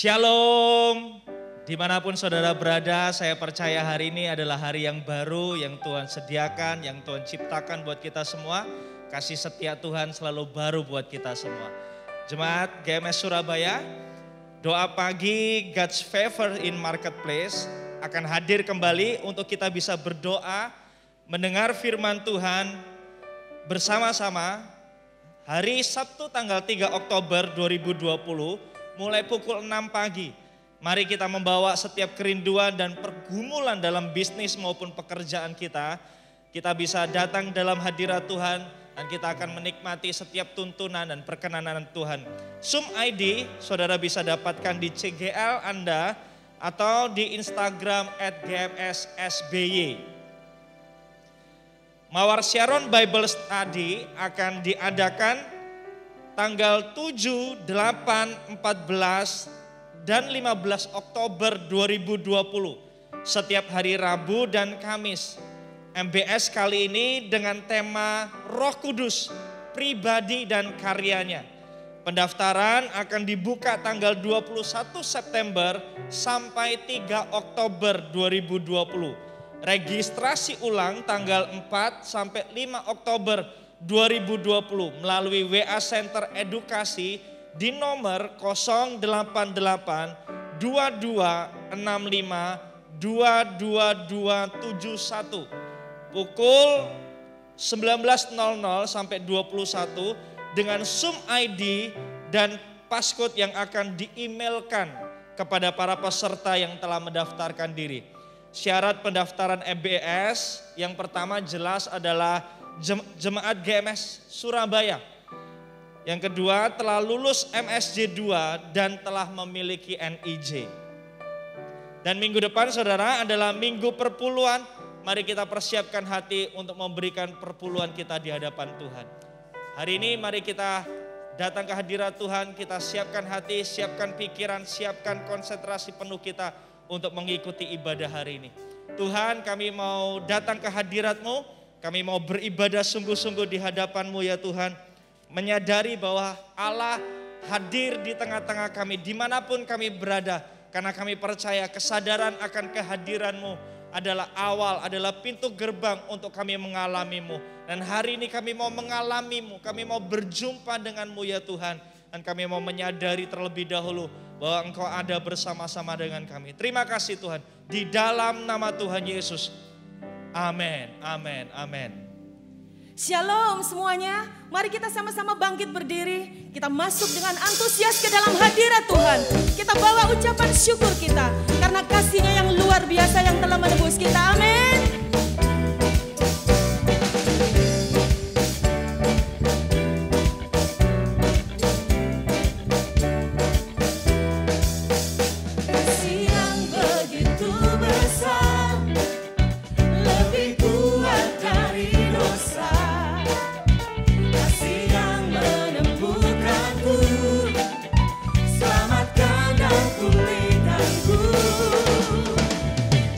Shalom, dimanapun saudara berada, saya percaya hari ini adalah hari yang baru yang Tuhan sediakan, yang Tuhan ciptakan buat kita semua. Kasih setia Tuhan selalu baru buat kita semua. Jemaat GMS Surabaya, doa pagi God's Favor in Marketplace akan hadir kembali untuk kita bisa berdoa, mendengar firman Tuhan bersama-sama hari Sabtu tanggal 3 Oktober 2020. Mulai pukul 6 pagi, mari kita membawa setiap kerinduan dan pergumulan dalam bisnis maupun pekerjaan kita. Kita bisa datang dalam hadirat Tuhan dan kita akan menikmati setiap tuntunan dan perkenanan Tuhan. Zoom ID saudara bisa dapatkan di CGL Anda atau di Instagram @gmssby. Mawar Sharon Bible Study akan diadakan tanggal 7, 8, 14, dan 15 Oktober 2020. Setiap hari Rabu dan Kamis. MBS kali ini dengan tema Roh Kudus, Pribadi dan Karyanya. Pendaftaran akan dibuka tanggal 21 September sampai 3 Oktober 2020. Registrasi ulang tanggal 4 sampai 5 Oktober 2020 melalui WA Center Edukasi di nomor 088 2265 22271 pukul 19.00 sampai 21 dengan Zoom ID dan passcode yang akan di-emailkan kepada para peserta yang telah mendaftarkan diri. Syarat pendaftaran MBS yang pertama jelas adalah Jemaat GMS Surabaya. Yang kedua telah lulus MSJ 2 dan telah memiliki NIJ. Dan minggu depan saudara adalah minggu perpuluhan. Mari kita persiapkan hati untuk memberikan perpuluhan kita di hadapan Tuhan. Hari ini mari kita datang ke hadirat Tuhan. Kita siapkan hati, siapkan pikiran, siapkan konsentrasi penuh kita untuk mengikuti ibadah hari ini. Tuhan, kami mau datang ke hadirat-Mu. Kami mau beribadah sungguh-sungguh di hadapan-Mu ya Tuhan. Menyadari bahwa Allah hadir di tengah-tengah kami dimanapun kami berada. Karena kami percaya kesadaran akan kehadiran-Mu adalah awal, adalah pintu gerbang untuk kami mengalami-Mu. Dan hari ini kami mau mengalami-Mu, kami mau berjumpa dengan-Mu ya Tuhan. Dan kami mau menyadari terlebih dahulu bahwa Engkau ada bersama-sama dengan kami. Terima kasih Tuhan, di dalam nama Tuhan Yesus. Amin, amin, amin. Shalom semuanya, mari kita sama-sama bangkit berdiri. Kita masuk dengan antusias ke dalam hadirat Tuhan. Kita bawa ucapan syukur kita karena kasih-Nya yang luar biasa yang telah menebus kita. Amin.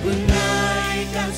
Ku naikkan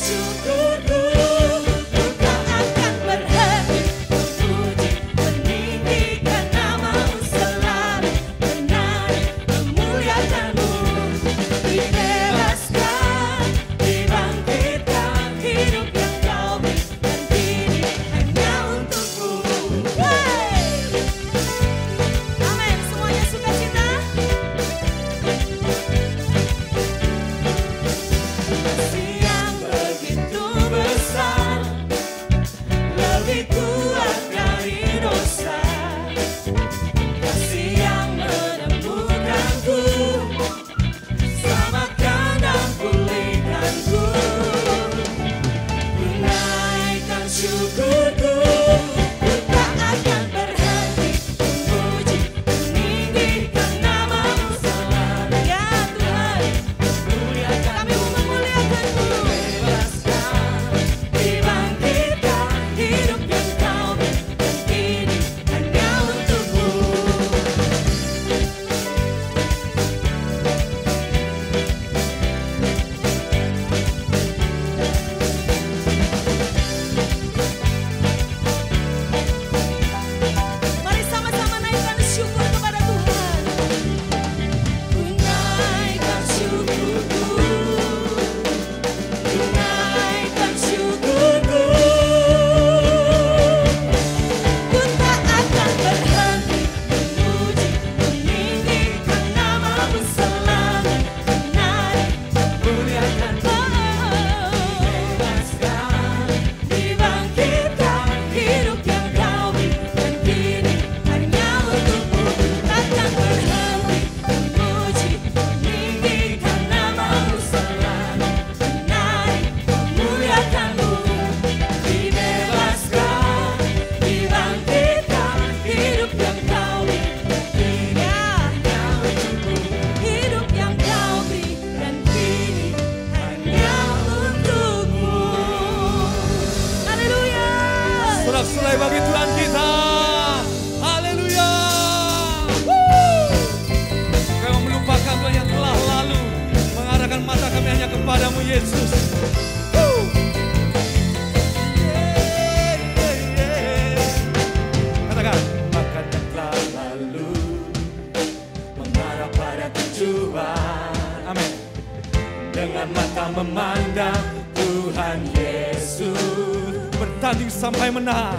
dengan mata memandang Tuhan Yesus. Bertanding sampai menang,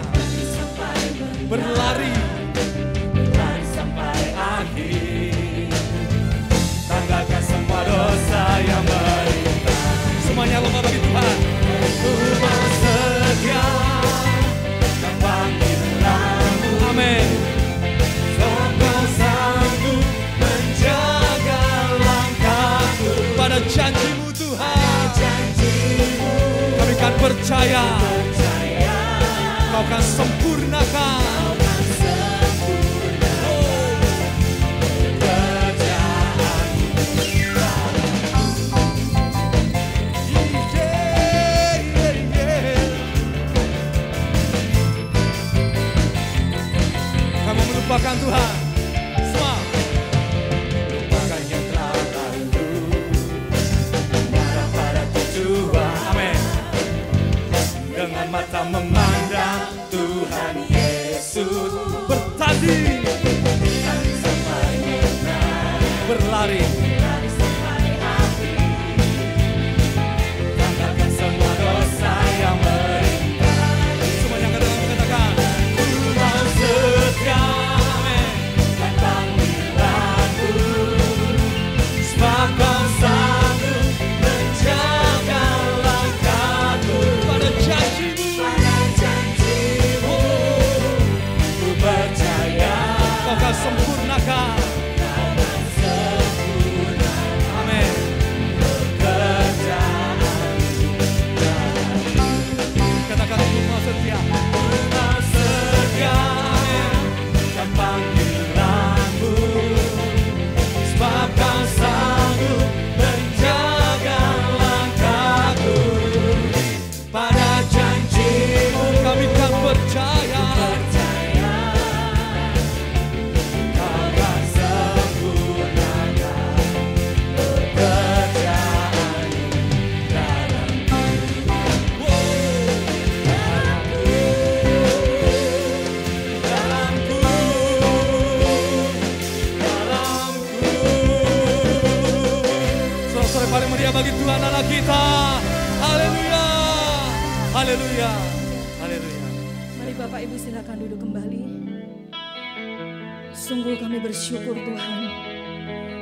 berlari sampai akhir. Tanggalkan semua dosa yang merintas. Semuanya lomba bagi Tuhan. Ku mau setia dan panggilanmu. Amin. Kau sanggup menjaga langkahku. Pada janjimu Tuhan, kami kan percaya Kau akan sempurnakan lupakan Tuhan, semua lupakan yang telah lalu, mengarah pada tujuan. Amin. Dengan mata memandang Tuhan Yesus, bertanding sampai menang, berlari sampai akhir. Tanggalkan semua dosa yang merintas. Semuanya katakan, ku mau setia. Kau sanggup menjaga langkahku. Pada janjimu, ku percaya Kau akan sempurnakan. Amin. Katakan ku mau setia, amin, dan panggilanmu. Sebab Kau sanggup menjaga langkahku. Pada janjimu kami kan percaya, Kau akan sempurnakan pekerjaanmu dalamku. Sore paling meriah bagi Tuhan Allah kita. Haleluya, haleluya, haleluya. Mari Bapak Ibu silakan duduk kembali. Sungguh kami bersyukur Tuhan.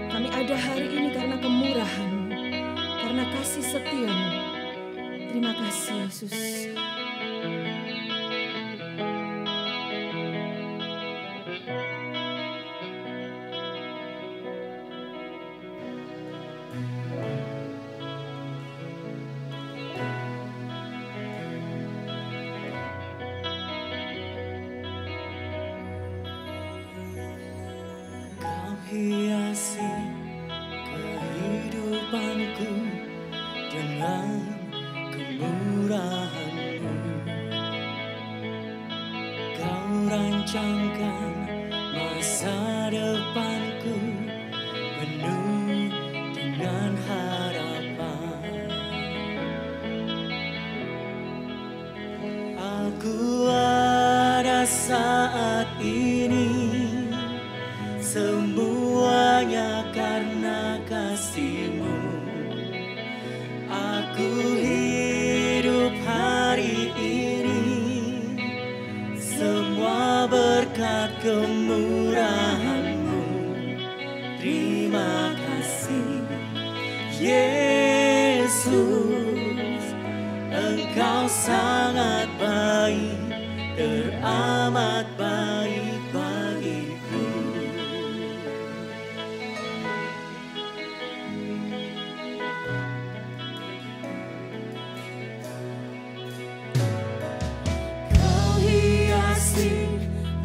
Kami ada hari ini karena kemurahan-Mu, karena kasih setia-Mu. Terima kasih Yesus. Hiasi kehidupanku dengan kemurahan-Mu. Kau rancangkan masa depanku penuh dengan harapan. Aku ada saat ini semuanya karena kasih-Mu. Aku hidup hari ini semua berkat kemurahan-Mu. Terima kasih Yesus, Engkau sangat baik, teramat baik bagiku.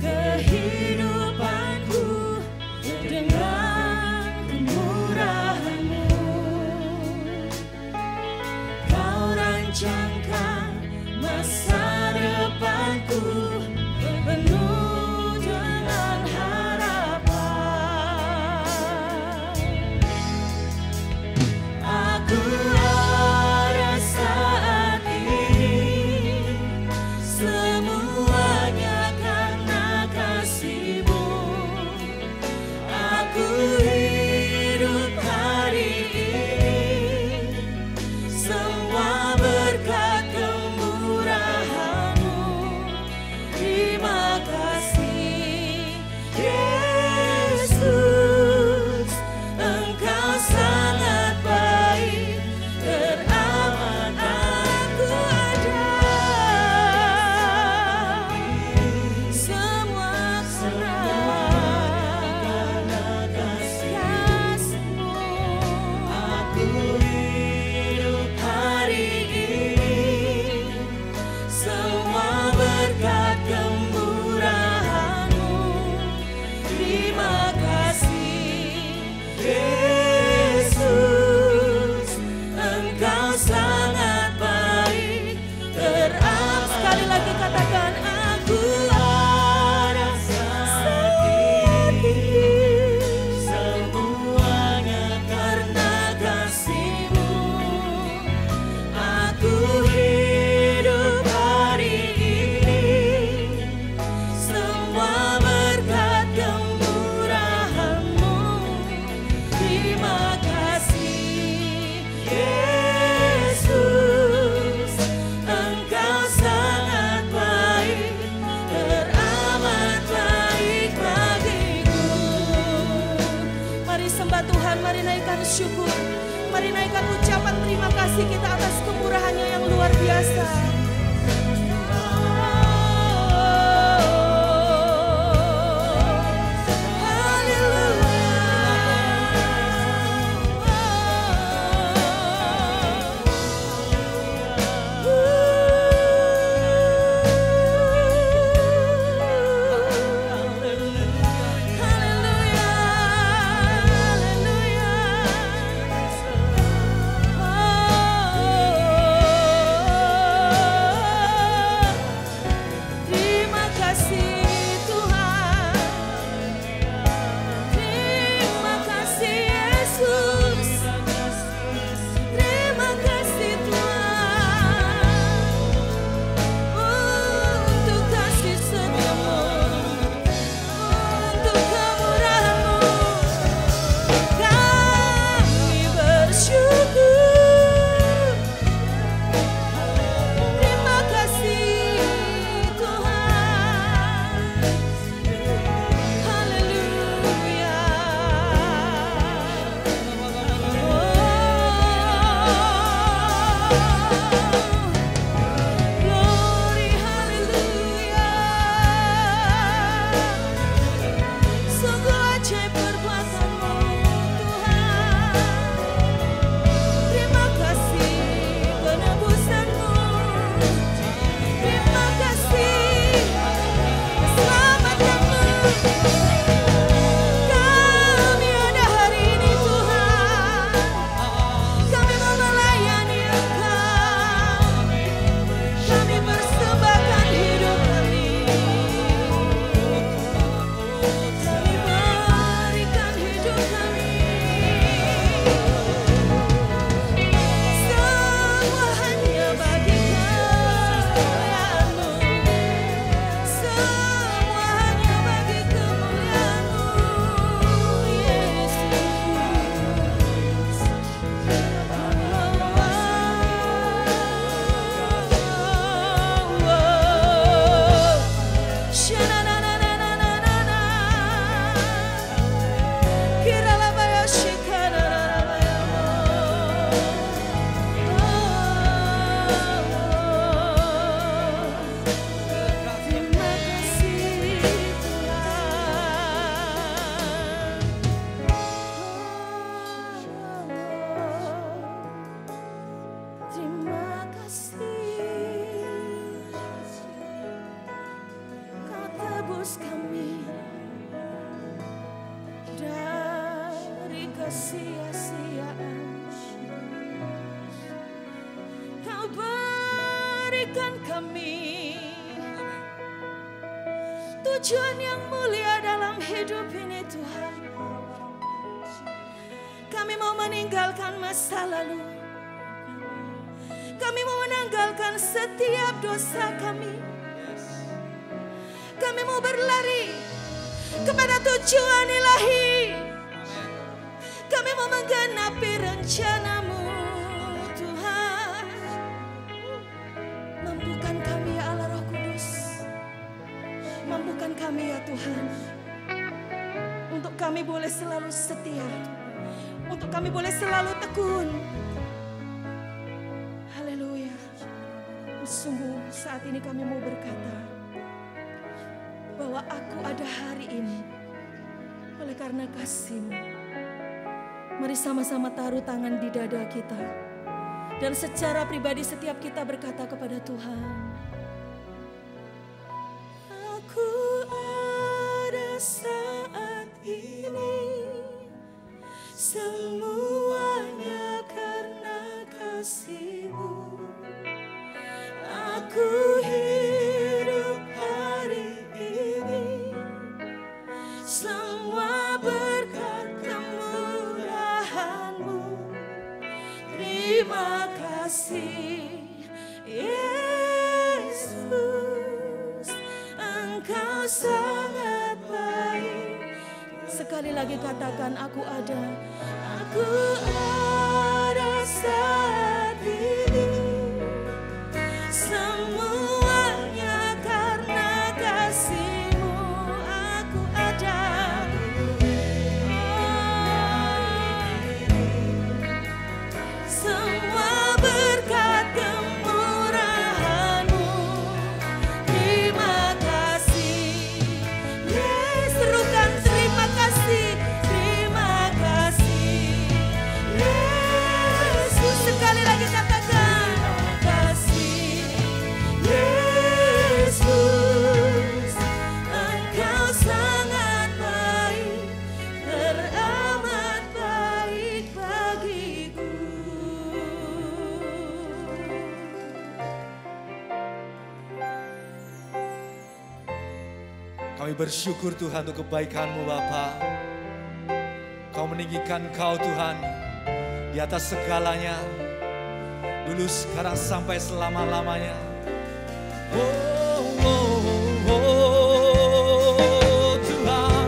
Kehidupanku dengan kemurahan-Mu. Kau rancangkan masa depanku penuh dengan harapan. Aku ada saat ini semuanya karena kasih-Mu. Aku hidup hari ini Terima kasih Yesus, Engkau sangat baik, teramat. Sekali lagi katakan, aku ada saat ini, semuanya karena kasih-Mu. Aku hidup hari ini, semua berkat kemurahan-Mu. Terima kasih Yesus, Engkau sangat baik, teramat baik bagiku. Mari sembah Tuhan, mari naikkan syukur, mari naikkan ucapan terima kasih kita atas kemurahan-Nya yang luar biasa. Terima kasih Tuhan, terima kasih Yesus, terima kasih Tuhan untuk kasih setia-Mu, untuk kemurahan-Mu. Kami bersyukur. Terima kasih Tuhan. Haleluya. Glory, haleluya. Sungguh ajaib perbuatan-Mu Tuhan. Terima kasih penebusan-Mu. Terima kasih keselamatan-Mu. Kami ada hari ini Tuhan, kami mau melayani Engkau. Kami persembahkan hidup kami, kami berikan hidup kami. Semua hanya bagi kemuliaan-Mu, semua hanya bagi kemuliaan-Mu, Yesus. Terima kasih Tuhan. Terima kasih Kau tebus kami dari kesia-siaan. Kau berikan kami tujuan yang mulia dalam hidup ini Tuhan. Kami mau meninggalkan masa lalu, kami mau menanggalkan setiap dosa kami. Kami mau berlari kepada tujuan ilahi. Kami mau menggenapi rencana-Mu Tuhan. Mampukan kami ya Allah Roh Kudus, mampukan kami ya Tuhan, untuk kami boleh selalu setia, untuk kami boleh selalu tekun. Haleluya. Sungguh saat ini kami mau berkata bahwa aku ada hari ini oleh karena kasih-Mu. Mari sama-sama taruh tangan di dada kita, dan secara pribadi setiap kita berkata kepada Tuhan, aku ada saat semuanya karena kasih-Mu. Aku hidup hari ini, semua berkat kemurahan-Mu. Terima kasih Yesus, Engkau sangat baik. Sekali lagi katakan, aku ada saat ini, semuanya karena kasih-Mu. Aku ada, semua berkat kemurahan-Mu. Terima kasih Yesus, serukan terima kasih, terima kasih Yesus. Sekali lagi katakan, kasih Yesus, Engkau sangat baik, teramat baik bagiku. Kami bersyukur Tuhan untuk kebaikan-Mu Bapa. Kau meninggikan Kau Tuhan di atas segalanya, dulu sekarang sampai selama-lamanya. Tuhan,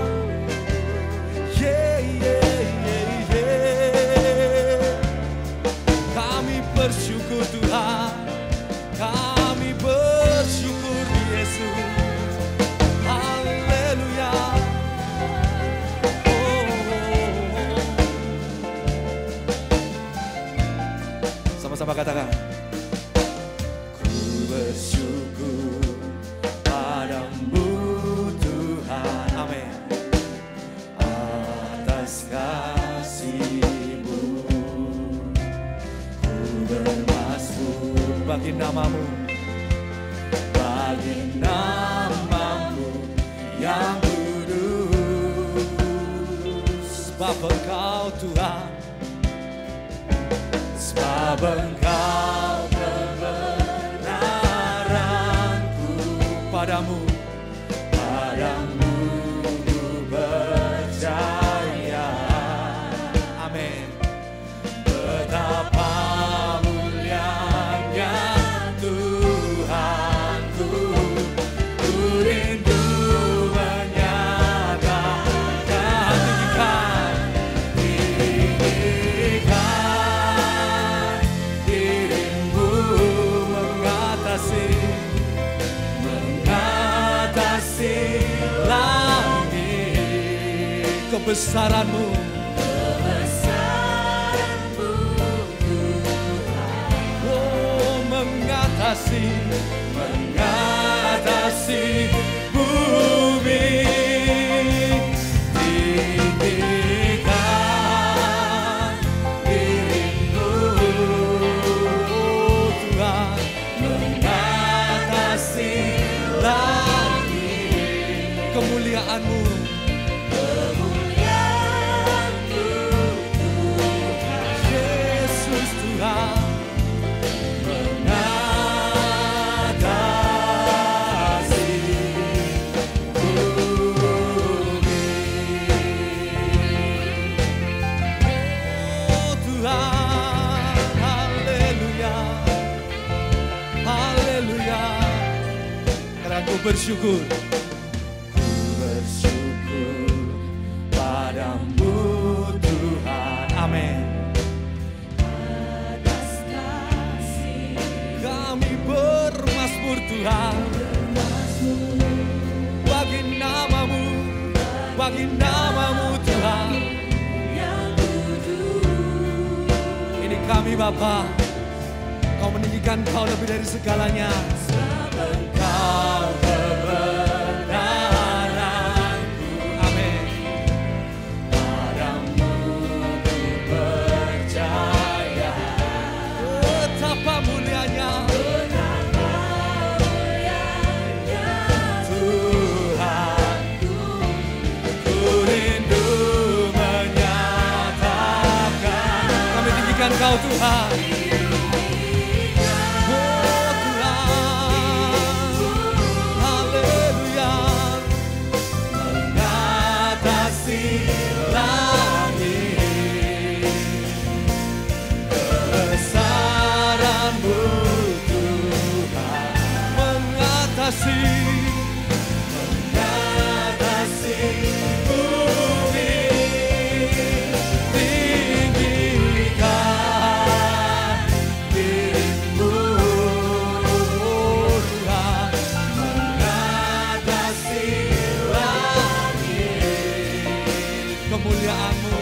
kami bersyukur Tuhan, kami bersyukur Yesus. Haleluya. Sama-sama katakan. Ku bersyukur padamu Tuhan, amin, atas kasih-Mu. Ku bermasmur bagi nama-Mu, bagi nama-Mu yang kudus. Sebab Engkau Tuhan, sebab Engkau kebenaranku. Padamu, padamu ku percaya. Amin. Betapa mulianya Tuhanku, ku rindu menyatakan, tinggikan dirimu, mengatasi langit. Kebesaran-Mu, oh, mengatasi bumi. Tinggikan dirimu Tuhan, mengatasi langit. Kemuliaan-Mu, Yesus Tuhan, mengatasi bumi. Oh Tuhan, haleluya, haleluya. Karena Ku bersyukur, Ku bersyukur padamu Tuhan, amin. Kami bermasmur Tuhan, bagi nama-Mu, bagi nama-Mu Tuhan. Ini kami Bapa, Kau meninggikan Kau lebih dari segalanya. Engkau kebenaranku, amin. Padamu ku percaya. Betapa mulianya Tuhan, ku rindu menyatakan Engkau Tuhan. Oh Tuhan, haleluya. Mengatasi langit, kebesaran-Mu Tuhan. Mengatasi bumi, tinggikan diri-Mu Tuhan. Mengatasi langit, kemuliaan-Mu.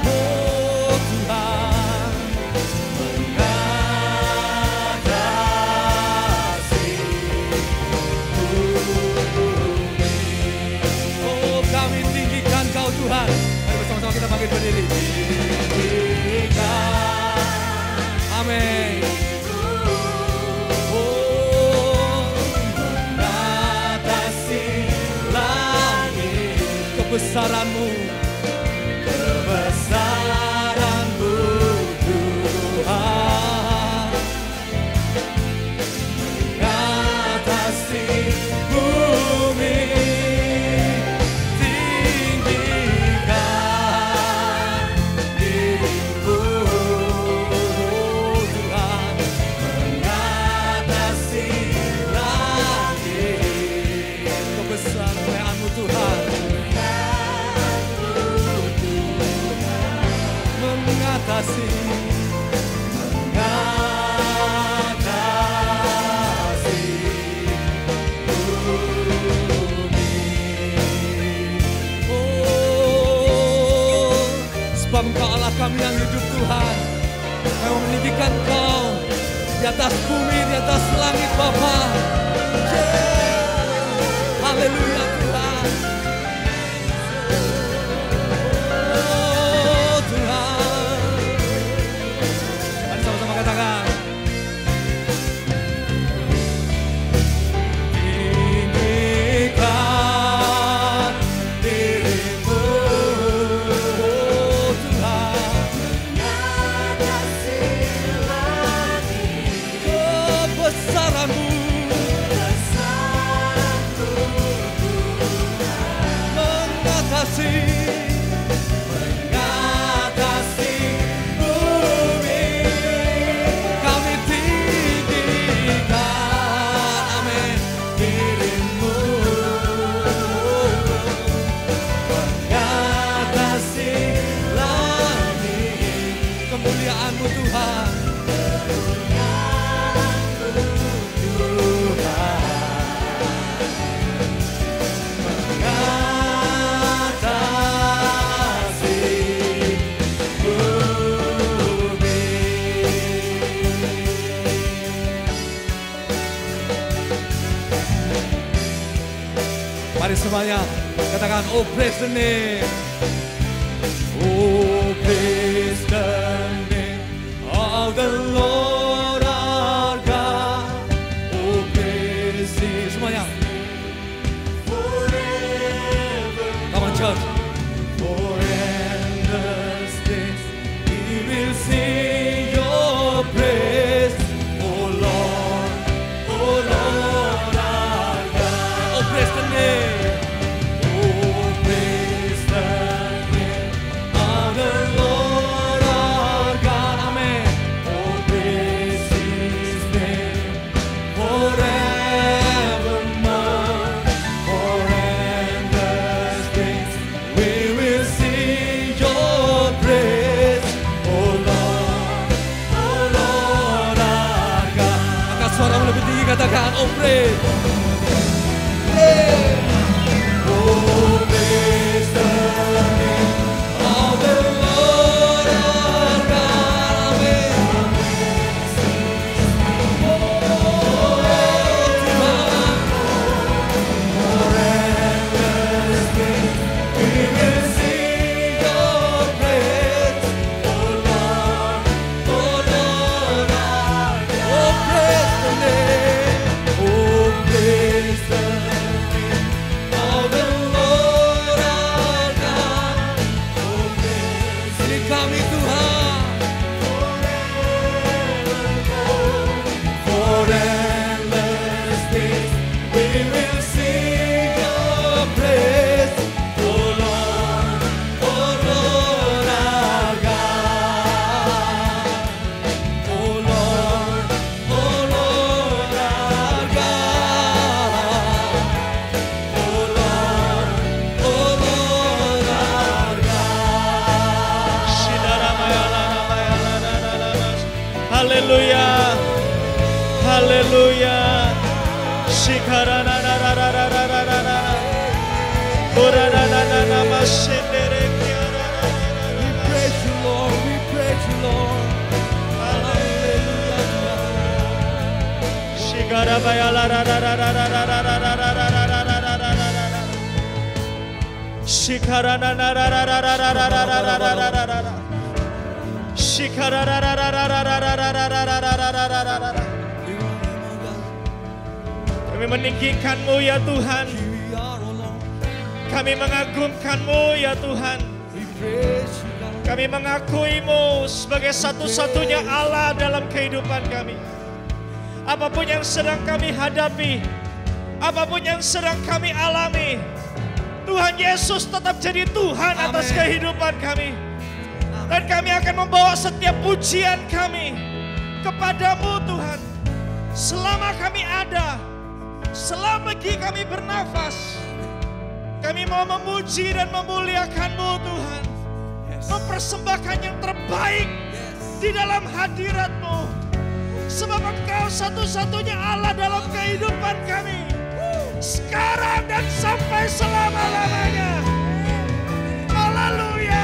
Oh Tuhan, mengatasi bumi. Oh kami tinggikan Kau Tuhan. Mari bersama-sama kita bangkit berdiri. Tinggikan, amin. Oh, mengatasi langit, kebesaran-Mu, kebesaran-Mu Tuhan. Mengatasi bumi, tinggikan diri-Mu Tuhan. Mengatasi langit, kebesaran-Mu Tuhan. Mengatasi, mengatasi bumi. Oh, sebab Engkau Allah kami yang hidup Tuhan. Kami meninggikan Kau di atas bumi, di atas langit Bapa. Haleluya Tuhan. Oh Tuhan. Mari sama-sama katakan. Tinggikan diri-Mu, oh Tuhan. Mengatasi langit, kebesaran-Mu, mengatasi, mengatasi bumi. Kami tinggikan, amin, diri-Mu. Mengatasi langit, kemuliaan-Mu Tuhan. Mengatasi bumi. Mari semuanya katakan, oh praise the name. Oh praise the name of the Lord our God. Oh praise Him. Semuanya. Come on church. For endless days we will sing Your praise, oh Lord our God. Oh praise the name, oh praise the name of the Lord our God, amen. Oh praise His name forevermore. For endless days we will sing Your praise, oh Lord our God. Angkat suaramu lebih tinggi, katakan, oh praise. Haleluya. Haleluya. Shikarana na na na na na na na na. Orana na na na masendere kiara. We praise you, Lord. We praise you, Lord. Hallelujah. Shikara bayala ra ra ra ra ra ra ra ra ra ra ra ra ra ra ra ra ra. Shikara na na ra ra ra ra ra ra ra ra ra ra ra ra ra. Shikara ra ra ra ra ra ra ra ra ra ra ra ra ra ra ra. Kami meninggikan-Mu ya Tuhan. Kami mengagumkan-Mu ya Tuhan. Kami mengakui-Mu sebagai satu-satunya Allah dalam kehidupan kami. Apapun yang sedang kami hadapi, apapun yang sedang kami alami, Tuhan Yesus tetap jadi Tuhan atas kehidupan kami. Dan kami akan membawa setiap pujian kami kepada-Mu Tuhan. Selama kami ada, selama kami bernafas, kami mau memuji dan memuliakan-Mu Tuhan. Mempersembahkan yang terbaik di dalam hadirat-Mu. Sebab Engkau satu-satunya Allah dalam kehidupan kami. Sekarang dan sampai selama-lamanya. Haleluya.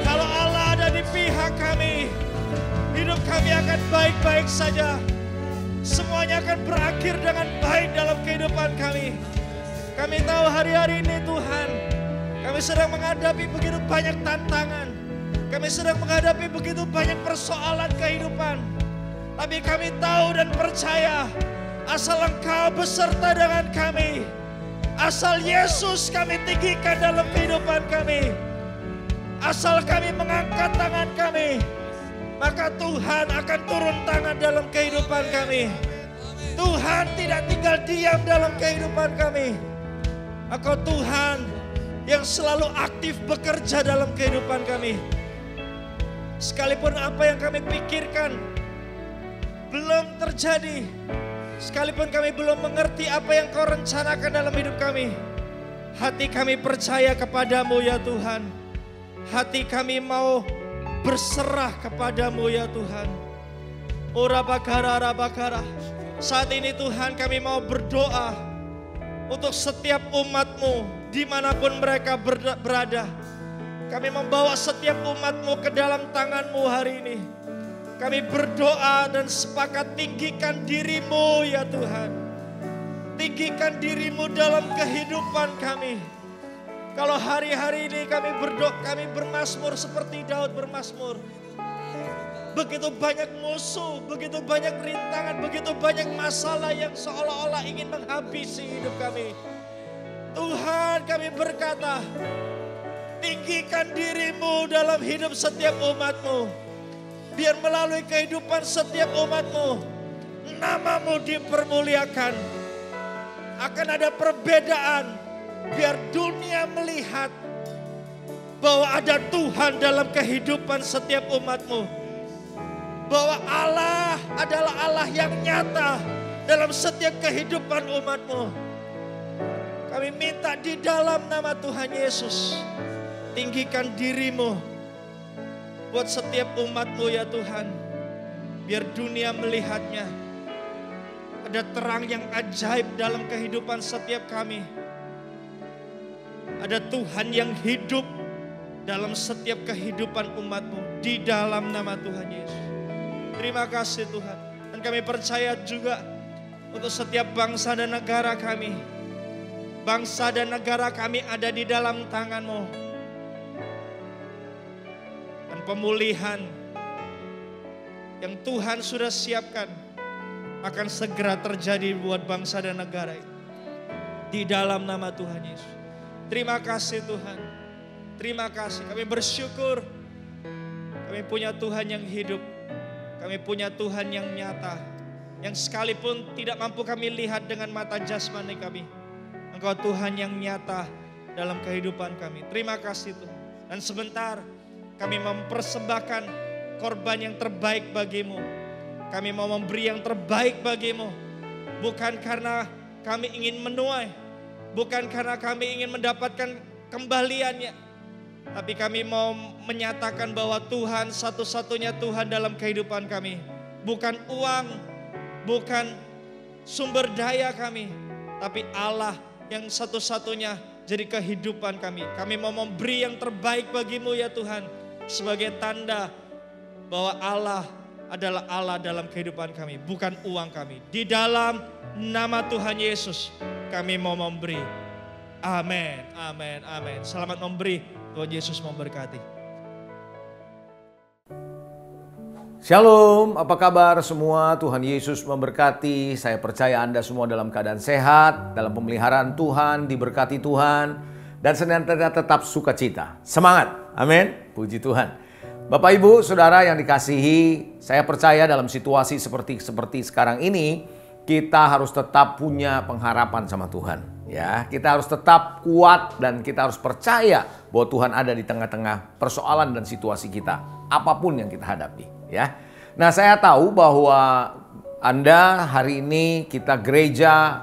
Kalau Allah ada di pihak kami, hidup kami akan baik-baik saja. Semuanya akan berakhir dengan baik dalam kehidupan kami. Kami tahu hari-hari ini Tuhan, kami sedang menghadapi begitu banyak tantangan. Kami sedang menghadapi begitu banyak persoalan kehidupan. Tapi kami tahu dan percaya, asal Engkau beserta dengan kami, asal Yesus kami tinggikan dalam kehidupan kami, asal kami mengangkat tangan kami, maka Tuhan akan turun tangan dalam kehidupan kami. Tuhan tidak tinggal diam dalam kehidupan kami. Engkau Tuhan yang selalu aktif bekerja dalam kehidupan kami. Sekalipun apa yang kami pikirkan belum terjadi, sekalipun kami belum mengerti apa yang Kau rencanakan dalam hidup kami, hati kami percaya kepada-Mu ya Tuhan. Hati kami mau berserah kepada-Mu ya Tuhan. Ora bakara, ora bakara. Saat ini Tuhan kami mau berdoa untuk setiap umat-Mu dimanapun mereka berada. Kami membawa setiap umat-Mu ke dalam tangan-Mu hari ini. Kami berdoa dan sepakat tinggikan diri-Mu ya Tuhan. Tinggikan diri-Mu dalam kehidupan kami. Kalau hari-hari ini kami berdoa, kami bermazmur seperti Daud bermazmur. Begitu banyak musuh, begitu banyak rintangan, begitu banyak masalah yang seolah-olah ingin menghabisi hidup kami. Tuhan kami berkata, tinggikan diri-Mu dalam hidup setiap umat-Mu. Biar melalui kehidupan setiap umat-Mu, nama-Mu dipermuliakan. Akan ada perbedaan, biar dunia melihat bahwa ada Tuhan dalam kehidupan setiap umat-Mu. Bahwa Allah adalah Allah yang nyata dalam setiap kehidupan umat-Mu. Kami minta di dalam nama Tuhan Yesus, tinggikan diri-Mu buat setiap umat-Mu ya Tuhan. Biar dunia melihatnya. Ada terang yang ajaib dalam kehidupan setiap kami. Ada Tuhan yang hidup dalam setiap kehidupan umat-Mu. Di dalam nama Tuhan Yesus. Terima kasih Tuhan. Dan kami percaya juga untuk setiap bangsa dan negara kami. Bangsa dan negara kami ada di dalam tangan-Mu. Dan pemulihan yang Tuhan sudah siapkan akan segera terjadi buat bangsa dan negara itu. Di dalam nama Tuhan Yesus. Terima kasih Tuhan. Terima kasih. Kami bersyukur. Kami punya Tuhan yang hidup. Kami punya Tuhan yang nyata. Yang sekalipun tidak mampu kami lihat dengan mata jasmani kami. Engkau Tuhan yang nyata dalam kehidupan kami. Terima kasih Tuhan. Dan sebentar kami mempersembahkan korban yang terbaik bagi-Mu. Kami mau memberi yang terbaik bagi-Mu. bukan karena kami ingin menuai, bukan karena kami ingin mendapatkan kembaliannya, tapi kami mau menyatakan bahwa Tuhan satu-satunya Tuhan dalam kehidupan kami. Bukan uang, bukan sumber daya kami, tapi Allah yang satu-satunya jadi kehidupan kami. Kami mau memberi yang terbaik bagimu ya Tuhan, sebagai tanda bahwa Allah adalah Allah dalam kehidupan kami, bukan uang kami. Di dalam nama Tuhan Yesus kami mau memberi. Amin, amin, amin. Selamat memberi, Tuhan Yesus memberkati. Shalom, apa kabar semua? Tuhan Yesus memberkati. Saya percaya Anda semua dalam keadaan sehat, dalam pemeliharaan Tuhan, diberkati Tuhan, dan senantiasa tetap sukacita. Semangat, amin. Puji Tuhan. Bapak Ibu, Saudara yang dikasihi, saya percaya dalam situasi seperti sekarang ini, kita harus tetap punya pengharapan sama Tuhan. Ya, kita harus tetap kuat dan kita harus percaya bahwa Tuhan ada di tengah-tengah persoalan dan situasi kita, apapun yang kita hadapi. Ya, nah saya tahu bahwa Anda hari ini kita gereja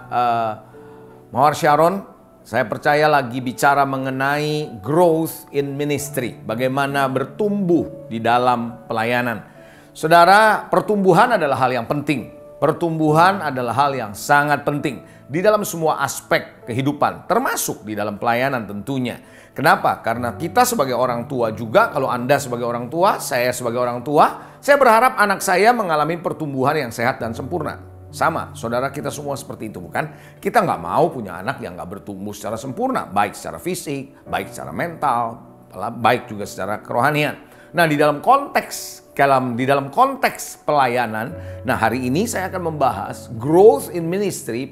Mawar Sharon, saya percaya lagi bicara mengenai growth in ministry, bagaimana bertumbuh di dalam pelayanan. Saudara, pertumbuhan adalah hal yang penting. Pertumbuhan adalah hal yang sangat penting di dalam semua aspek kehidupan, termasuk di dalam pelayanan tentunya. Kenapa? Karena kita sebagai orang tua juga, kalau Anda sebagai orang tua, saya sebagai orang tua, saya berharap anak saya mengalami pertumbuhan yang sehat dan sempurna. Sama, saudara, kita semua seperti itu, bukan? Kita nggak mau punya anak yang nggak bertumbuh secara sempurna, baik secara fisik, baik secara mental, baik juga secara kerohanian. Nah, di dalam konteks pelayanan, nah hari ini saya akan membahas growth in ministry,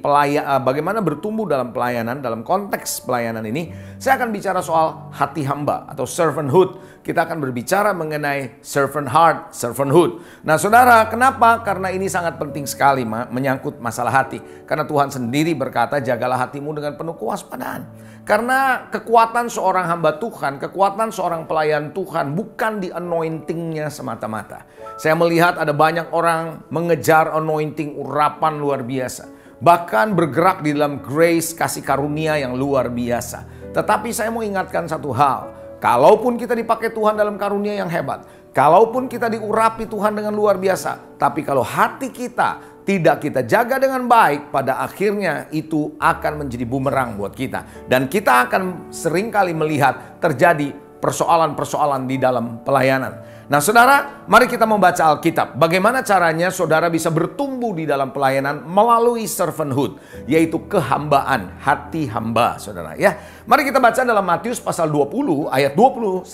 bagaimana bertumbuh dalam pelayanan. Dalam konteks pelayanan ini, saya akan bicara soal hati hamba atau servanthood. Kita akan berbicara mengenai servant heart, servanthood. Nah saudara, kenapa? Karena ini sangat penting sekali menyangkut masalah hati. Karena Tuhan sendiri berkata, jagalah hatimu dengan penuh kewaspadaan. Karena kekuatan seorang hamba Tuhan, kekuatan seorang pelayan Tuhan bukan di anointingnya semata-mata. Saya melihat ada banyak orang mengejar anointing, urapan luar biasa. Bahkan bergerak di dalam grace, kasih karunia yang luar biasa. Tetapi saya mau ingatkan satu hal. Kalaupun kita dipakai Tuhan dalam karunia yang hebat, kalaupun kita diurapi Tuhan dengan luar biasa, tapi kalau hati kita tidak kita jaga dengan baik, pada akhirnya itu akan menjadi bumerang buat kita. Dan kita akan seringkali melihat terjadi persoalan-persoalan di dalam pelayanan. Nah saudara, mari kita membaca Alkitab. Bagaimana caranya saudara bisa bertumbuh di dalam pelayanan melalui servanthood, yaitu kehambaan, hati hamba saudara ya. Mari kita baca dalam Matius pasal 20 ayat 26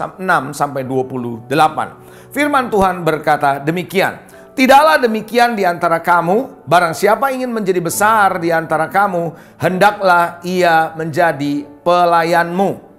sampai 28. Firman Tuhan berkata demikian. Tidaklah demikian di antara kamu, barang siapa ingin menjadi besar di antara kamu, hendaklah ia menjadi pelayanmu.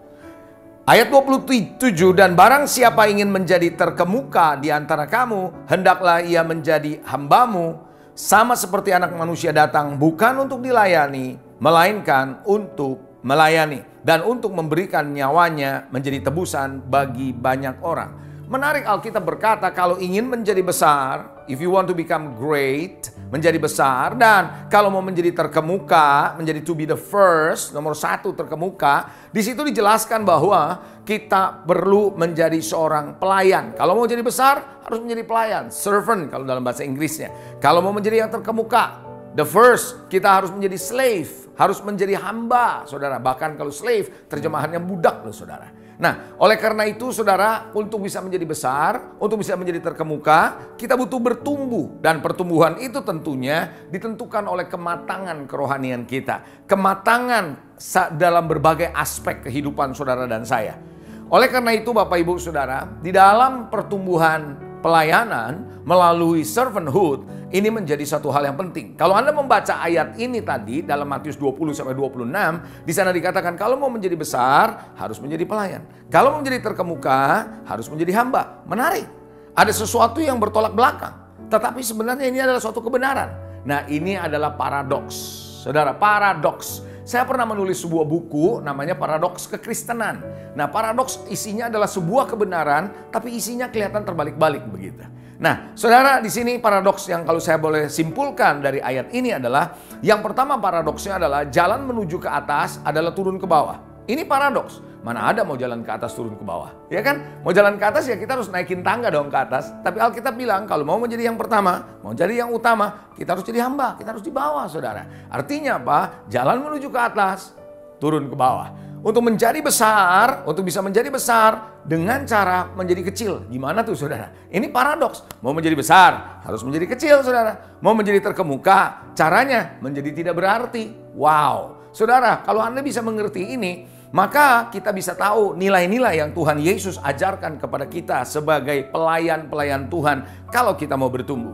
Ayat 27, dan barang siapa ingin menjadi terkemuka di antara kamu, hendaklah ia menjadi hambamu, sama seperti anak manusia datang bukan untuk dilayani, melainkan untuk melayani, dan untuk memberikan nyawanya menjadi tebusan bagi banyak orang. Menarik, Alkitab berkata kalau ingin menjadi besar, if you want to become great, menjadi besar, dan kalau mau menjadi terkemuka, menjadi to be the first, nomor satu terkemuka, di situ dijelaskan bahwa kita perlu menjadi seorang pelayan. Kalau mau jadi besar, harus menjadi pelayan, servant kalau dalam bahasa Inggrisnya. Kalau mau menjadi yang terkemuka, the first, kita harus menjadi slave, harus menjadi hamba, saudara. Bahkan kalau slave, terjemahannya budak loh, saudara. Nah, oleh karena itu saudara, untuk bisa menjadi besar, untuk bisa menjadi terkemuka, kita butuh bertumbuh. Dan pertumbuhan itu tentunya ditentukan oleh kematangan kerohanian kita. Kematangan dalam berbagai aspek kehidupan saudara dan saya. Oleh karena itu Bapak Ibu Saudara, di dalam pertumbuhan pelayanan melalui servanthood, ini menjadi satu hal yang penting. Kalau Anda membaca ayat ini tadi dalam Matius 20-26, di sana dikatakan kalau mau menjadi besar harus menjadi pelayan. Kalau mau menjadi terkemuka harus menjadi hamba. Menarik. Ada sesuatu yang bertolak belakang. Tetapi sebenarnya ini adalah suatu kebenaran. Nah, ini adalah paradoks. Saudara, paradoks. Saya pernah menulis sebuah buku namanya Paradoks Kekristenan. Nah, paradoks isinya adalah sebuah kebenaran tapi isinya kelihatan terbalik-balik begitu. Nah, saudara, di sini paradoks yang kalau saya boleh simpulkan dari ayat ini adalah, yang pertama paradoksnya adalah jalan menuju ke atas adalah turun ke bawah. Ini paradoks. Mana ada mau jalan ke atas turun ke bawah, ya kan? Mau jalan ke atas ya kita harus naikin tangga dong ke atas. Tapi Alkitab bilang kalau mau menjadi yang pertama, mau jadi yang utama, kita harus jadi hamba, kita harus di bawah, saudara. Artinya apa? Jalan menuju ke atas, turun ke bawah. Untuk menjadi besar, untuk bisa menjadi besar dengan cara menjadi kecil. Gimana tuh, saudara? Ini paradoks. Mau menjadi besar, harus menjadi kecil, saudara. Mau menjadi terkemuka, caranya menjadi tidak berarti. Wow. Saudara, kalau Anda bisa mengerti ini, maka kita bisa tahu nilai-nilai yang Tuhan Yesus ajarkan kepada kita sebagai pelayan-pelayan Tuhan kalau kita mau bertumbuh.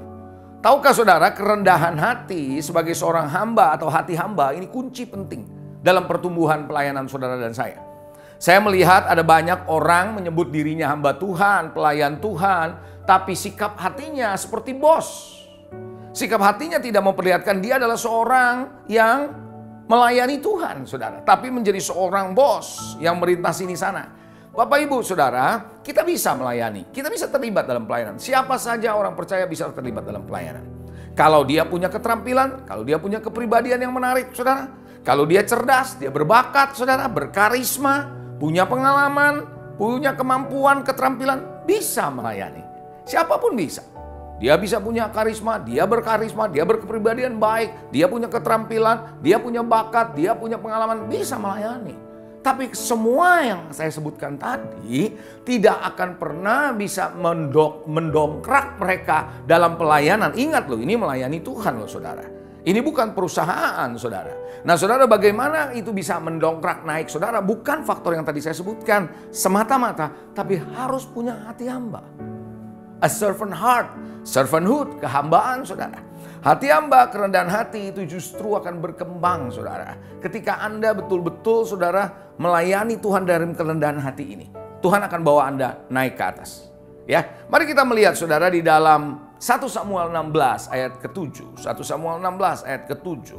Tahukah saudara, kerendahan hati sebagai seorang hamba atau hati hamba ini kunci penting dalam pertumbuhan pelayanan saudara dan saya. Saya melihat ada banyak orang menyebut dirinya hamba Tuhan, pelayan Tuhan, tapi sikap hatinya seperti bos. Sikap hatinya tidak memperlihatkan dia adalah seorang yang melayani Tuhan, saudara, tapi menjadi seorang bos yang merintah sini sana. Bapak Ibu Saudara, kita bisa melayani, kita bisa terlibat dalam pelayanan. Siapa saja orang percaya bisa terlibat dalam pelayanan. Kalau dia punya keterampilan, kalau dia punya kepribadian yang menarik, saudara. Kalau dia cerdas, dia berbakat, saudara, berkarisma, punya pengalaman, punya kemampuan, keterampilan, bisa melayani. Siapapun bisa. Dia bisa punya karisma, dia berkarisma, dia berkepribadian baik, dia punya keterampilan, dia punya bakat, dia punya pengalaman, bisa melayani. Tapi semua yang saya sebutkan tadi tidak akan pernah bisa mendongkrak mereka dalam pelayanan. Ingat loh, ini melayani Tuhan loh, saudara. Ini bukan perusahaan, saudara. Nah, saudara, bagaimana itu bisa mendongkrak naik, saudara? Bukan faktor yang tadi saya sebutkan semata-mata, tapi harus punya hati hamba. A servant heart, servanthood, kehambaan, saudara. Hati hamba, kerendahan hati itu justru akan berkembang, saudara. Ketika Anda betul-betul, saudara, melayani Tuhan dari kerendahan hati ini, Tuhan akan bawa Anda naik ke atas. Ya, mari kita melihat, saudara, di dalam 1 Samuel 16 ayat ke-7. 1 Samuel 16 ayat ke-7.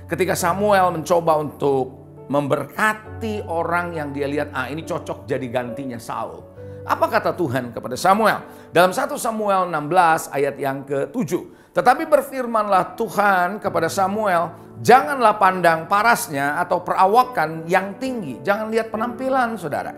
Ketika Samuel mencoba untuk memberkati orang yang dia lihat, ini cocok jadi gantinya Saul. Apa kata Tuhan kepada Samuel? Dalam 1 Samuel 16 ayat yang ke-7. Tetapi berfirmanlah Tuhan kepada Samuel, janganlah pandang parasnya atau perawakan yang tinggi. Jangan lihat penampilan, saudara.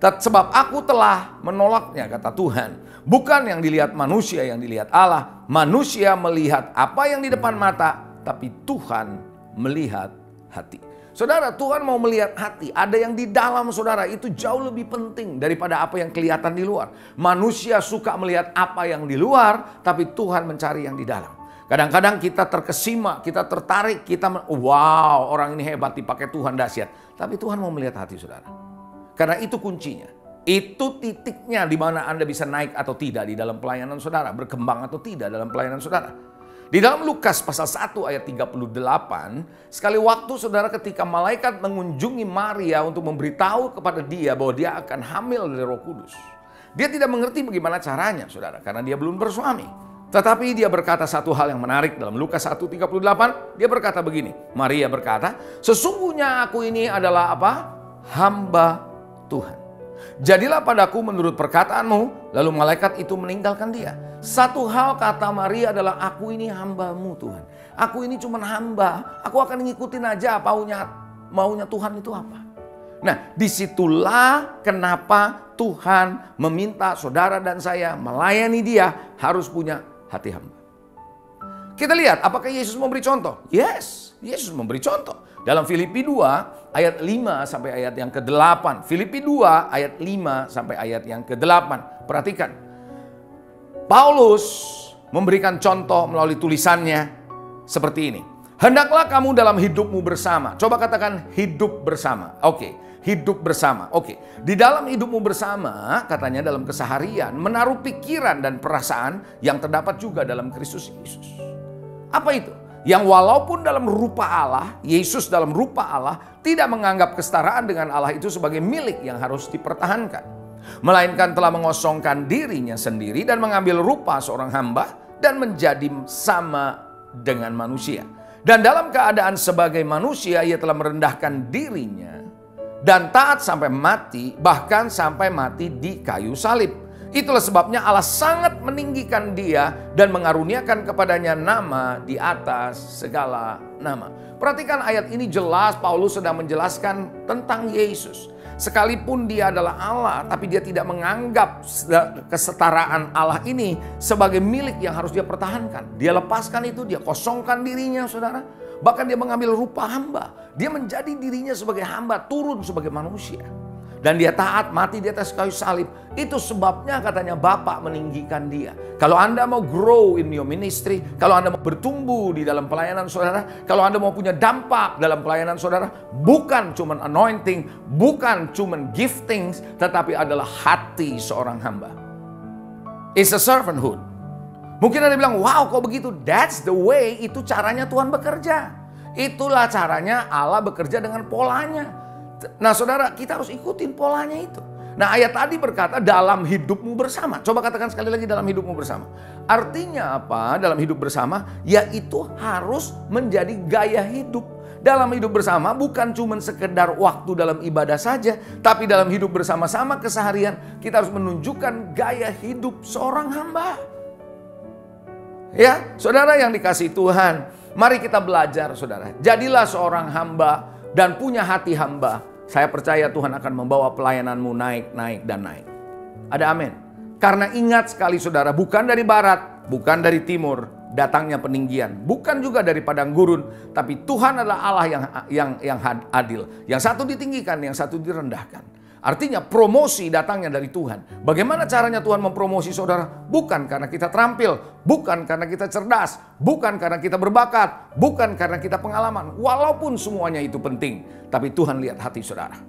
Sebab aku telah menolaknya, kata Tuhan. Bukan yang dilihat manusia, yang dilihat Allah. Manusia melihat apa yang di depan mata, tapi Tuhan melihat hati. Saudara, Tuhan mau melihat hati. Ada yang di dalam, saudara, itu jauh lebih penting daripada apa yang kelihatan di luar. Manusia suka melihat apa yang di luar, tapi Tuhan mencari yang di dalam. Kadang-kadang kita terkesima, kita tertarik, wow, orang ini hebat, dipakai Tuhan dahsyat. Tapi Tuhan mau melihat hati, saudara. Karena itu kuncinya. Itu titiknya di mana Anda bisa naik atau tidak di dalam pelayanan saudara, berkembang atau tidak dalam pelayanan saudara. Di dalam Lukas pasal 1 ayat 38, sekali waktu, saudara, ketika malaikat mengunjungi Maria untuk memberitahu kepada dia bahwa dia akan hamil dari Roh Kudus. Dia tidak mengerti bagaimana caranya, saudara, karena dia belum bersuami. Tetapi dia berkata satu hal yang menarik dalam Lukas 1:38, dia berkata begini. Maria berkata, sesungguhnya aku ini adalah apa? Hamba Tuhan. Jadilah padaku menurut perkataanmu. Lalu malaikat itu meninggalkan dia. Satu hal kata Maria adalah, aku ini hambamu Tuhan. Aku ini cuma hamba. Aku akan ngikutin aja maunya Tuhan itu apa. Nah, disitulah kenapa Tuhan meminta saudara dan saya melayani dia harus punya hati hamba. Kita lihat apakah Yesus memberi contoh? Yes, Yesus memberi contoh. Dalam Filipi 2 ayat 5 sampai ayat yang ke-8. Filipi 2 ayat 5 sampai ayat yang ke-8. Perhatikan. Paulus memberikan contoh melalui tulisannya seperti ini. Hendaklah kamu dalam hidupmu bersama. Coba katakan hidup bersama. Oke, hidup bersama. Oke. Di dalam hidupmu bersama, katanya dalam keseharian, menaruh pikiran dan perasaan yang terdapat juga dalam Kristus Yesus. Apa itu? Yang walaupun dalam rupa Allah, Yesus dalam rupa Allah, tidak menganggap kesetaraan dengan Allah itu sebagai milik yang harus dipertahankan. Melainkan telah mengosongkan dirinya sendiri dan mengambil rupa seorang hamba dan menjadi sama dengan manusia. Dan dalam keadaan sebagai manusia, ia telah merendahkan dirinya dan taat sampai mati, bahkan sampai mati di kayu salib. Itulah sebabnya Allah sangat meninggikan dia dan mengaruniakan kepadanya nama di atas segala nama. Perhatikan ayat ini jelas Paulus sedang menjelaskan tentang Yesus. Sekalipun dia adalah Allah, tapi dia tidak menganggap kesetaraan Allah ini sebagai milik yang harus dia pertahankan. Dia lepaskan itu, dia kosongkan dirinya, saudara. Bahkan dia mengambil rupa hamba. Dia menjadi dirinya sebagai hamba, turun sebagai manusia. Dan dia taat mati di atas kayu salib. Itu sebabnya katanya Bapa meninggikan dia. Kalau Anda mau grow in your ministry, kalau Anda mau bertumbuh di dalam pelayanan saudara, kalau Anda mau punya dampak dalam pelayanan saudara, bukan cuman anointing, bukan cuman giftings, tetapi adalah hati seorang hamba. It's a servanthood. Mungkin Anda bilang, wow kok begitu? That's the way, itu caranya Tuhan bekerja. Itulah caranya Allah bekerja dengan polanya. Nah saudara, kita harus ikutin polanya itu. Nah ayat tadi berkata dalam hidupmu bersama. Coba katakan sekali lagi, dalam hidupmu bersama. Artinya apa dalam hidup bersama? Yaitu harus menjadi gaya hidup. Dalam hidup bersama bukan cuma sekedar waktu dalam ibadah saja. Tapi dalam hidup bersama-sama keseharian kita harus menunjukkan gaya hidup seorang hamba. Ya saudara yang dikasihi Tuhan, mari kita belajar saudara. Jadilah seorang hamba dan punya hati hamba. Saya percaya Tuhan akan membawa pelayananmu naik, naik, dan naik. Ada amin. Karena ingat sekali saudara, bukan dari barat, bukan dari timur, datangnya peninggian. Bukan juga dari padang gurun, tapi Tuhan adalah Allah yang adil. Yang satu ditinggikan, yang satu direndahkan. Artinya promosi datangnya dari Tuhan. Bagaimana caranya Tuhan mempromosi saudara? Bukan karena kita terampil, bukan karena kita cerdas, bukan karena kita berbakat, bukan karena kita pengalaman. Walaupun semuanya itu penting, tapi Tuhan lihat hati saudara.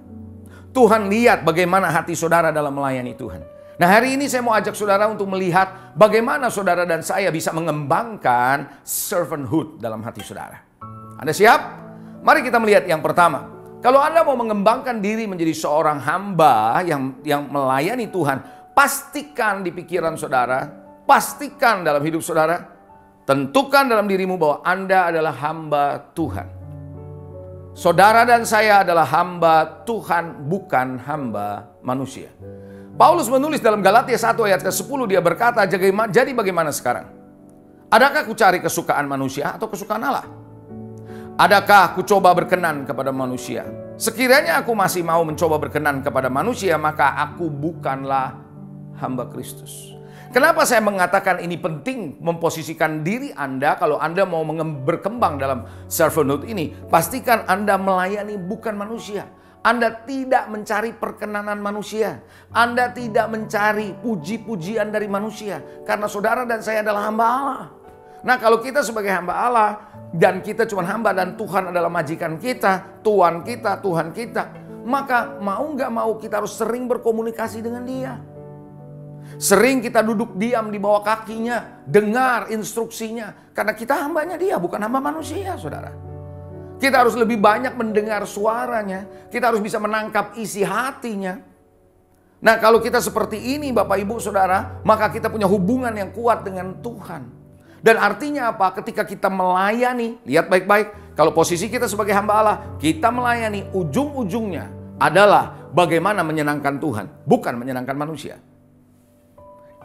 Tuhan lihat bagaimana hati saudara dalam melayani Tuhan. Nah hari ini saya mau ajak saudara untuk melihat bagaimana saudara dan saya bisa mengembangkan servanthood dalam hati saudara. Anda siap? Mari kita melihat yang pertama. Kalau Anda mau mengembangkan diri menjadi seorang hamba yang melayani Tuhan, pastikan di pikiran saudara, pastikan dalam hidup saudara, tentukan dalam dirimu bahwa Anda adalah hamba Tuhan. Saudara dan saya adalah hamba Tuhan, bukan hamba manusia. Paulus menulis dalam Galatia 1 ayat ke-10, dia berkata, jadi bagaimana sekarang? Adakah ku cari kesukaan manusia atau kesukaan Allah? Adakah ku coba berkenan kepada manusia? Sekiranya aku masih mau mencoba berkenan kepada manusia, maka aku bukanlah hamba Kristus. Kenapa saya mengatakan ini penting memposisikan diri Anda kalau Anda mau berkembang dalam servanthood ini? Pastikan Anda melayani bukan manusia. Anda tidak mencari perkenanan manusia. Anda tidak mencari puji-pujian dari manusia. Karena saudara dan saya adalah hamba Allah. Nah kalau kita sebagai hamba Allah, dan kita cuma hamba dan Tuhan adalah majikan kita, Tuhan kita, Tuhan kita, maka mau nggak mau kita harus sering berkomunikasi dengan dia. Sering kita duduk diam di bawah kakinya, dengar instruksinya. Karena kita hambanya dia, bukan hamba manusia saudara. Kita harus lebih banyak mendengar suaranya, kita harus bisa menangkap isi hatinya. Nah kalau kita seperti ini Bapak Ibu Saudara, maka kita punya hubungan yang kuat dengan Tuhan. Dan artinya apa? Ketika kita melayani, lihat baik-baik, kalau posisi kita sebagai hamba Allah, kita melayani ujung-ujungnya adalah bagaimana menyenangkan Tuhan, bukan menyenangkan manusia.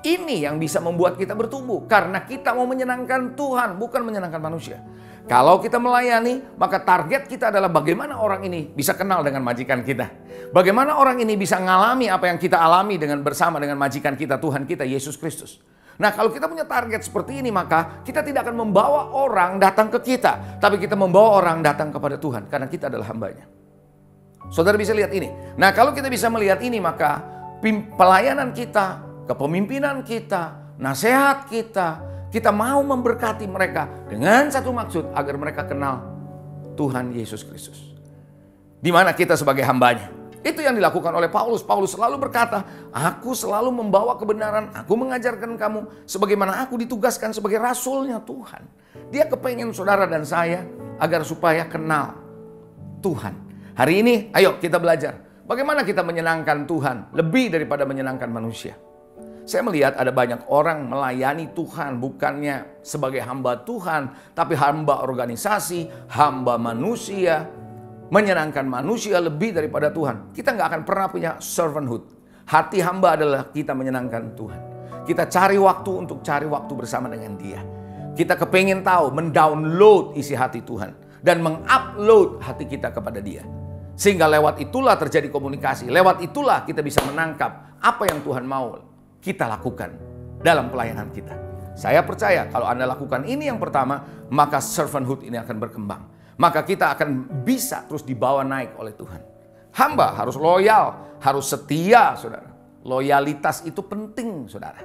Ini yang bisa membuat kita bertumbuh, karena kita mau menyenangkan Tuhan, bukan menyenangkan manusia. Kalau kita melayani, maka target kita adalah bagaimana orang ini bisa kenal dengan majikan kita. Bagaimana orang ini bisa mengalami apa yang kita alami bersama dengan majikan kita, Tuhan kita, Yesus Kristus. Nah kalau kita punya target seperti ini, maka kita tidak akan membawa orang datang ke kita, tapi kita membawa orang datang kepada Tuhan, karena kita adalah hambanya. Saudara bisa lihat ini. Nah kalau kita bisa melihat ini, maka pelayanan kita, kepemimpinan kita, nasihat kita mau memberkati mereka dengan satu maksud, agar mereka kenal Tuhan Yesus Kristus. Di mana kita sebagai hambanya. Itu yang dilakukan oleh Paulus. Paulus selalu berkata, aku selalu membawa kebenaran, aku mengajarkan kamu sebagaimana aku ditugaskan sebagai rasulnya Tuhan. Dia kepengen saudara dan saya agar supaya kenal Tuhan. Hari ini ayo kita belajar bagaimana kita menyenangkan Tuhan lebih daripada menyenangkan manusia. Saya melihat ada banyak orang melayani Tuhan bukannya sebagai hamba Tuhan, tapi hamba organisasi, hamba manusia. Menyenangkan manusia lebih daripada Tuhan. Kita nggak akan pernah punya servanthood. Hati hamba adalah kita menyenangkan Tuhan. Kita cari waktu untuk cari waktu bersama dengan Dia. Kita kepengen tahu, mendownload isi hati Tuhan. Dan mengupload hati kita kepada Dia. Sehingga lewat itulah terjadi komunikasi. Lewat itulah kita bisa menangkap apa yang Tuhan mau kita lakukan dalam pelayanan kita. Saya percaya kalau Anda lakukan ini yang pertama, maka servanthood ini akan berkembang. Maka kita akan bisa terus dibawa naik oleh Tuhan. Hamba harus loyal, harus setia, saudara. Loyalitas itu penting, saudara.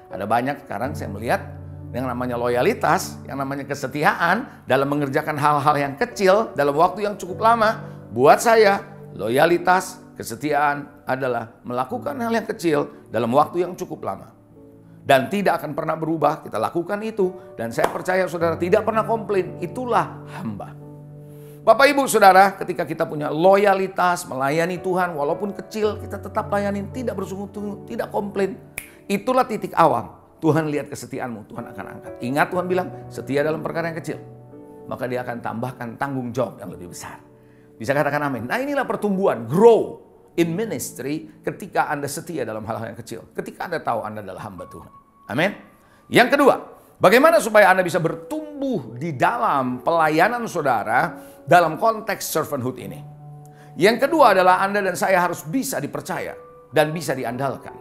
Ada banyak sekarang saya melihat yang namanya loyalitas, yang namanya kesetiaan dalam mengerjakan hal-hal yang kecil dalam waktu yang cukup lama. Buat saya, loyalitas, kesetiaan adalah melakukan hal yang kecil dalam waktu yang cukup lama. Dan tidak akan pernah berubah, kita lakukan itu. Dan saya percaya saudara tidak pernah komplain, itulah hamba. Bapak Ibu Saudara, ketika kita punya loyalitas melayani Tuhan, walaupun kecil kita tetap layanin, tidak bersungguh-sungguh, tidak komplain. Itulah titik awal. Tuhan lihat kesetiaanmu, Tuhan akan angkat. Ingat Tuhan bilang, setia dalam perkara yang kecil. Maka Dia akan tambahkan tanggung jawab yang lebih besar. Bisa katakan amin. Nah inilah pertumbuhan, grow in ministry ketika Anda setia dalam hal-hal yang kecil. Ketika Anda tahu Anda adalah hamba Tuhan. Amin. Yang kedua, bagaimana supaya Anda bisa bertumbuh di dalam pelayanan saudara dalam konteks servanthood ini? Yang kedua adalah Anda dan saya harus bisa dipercaya dan bisa diandalkan.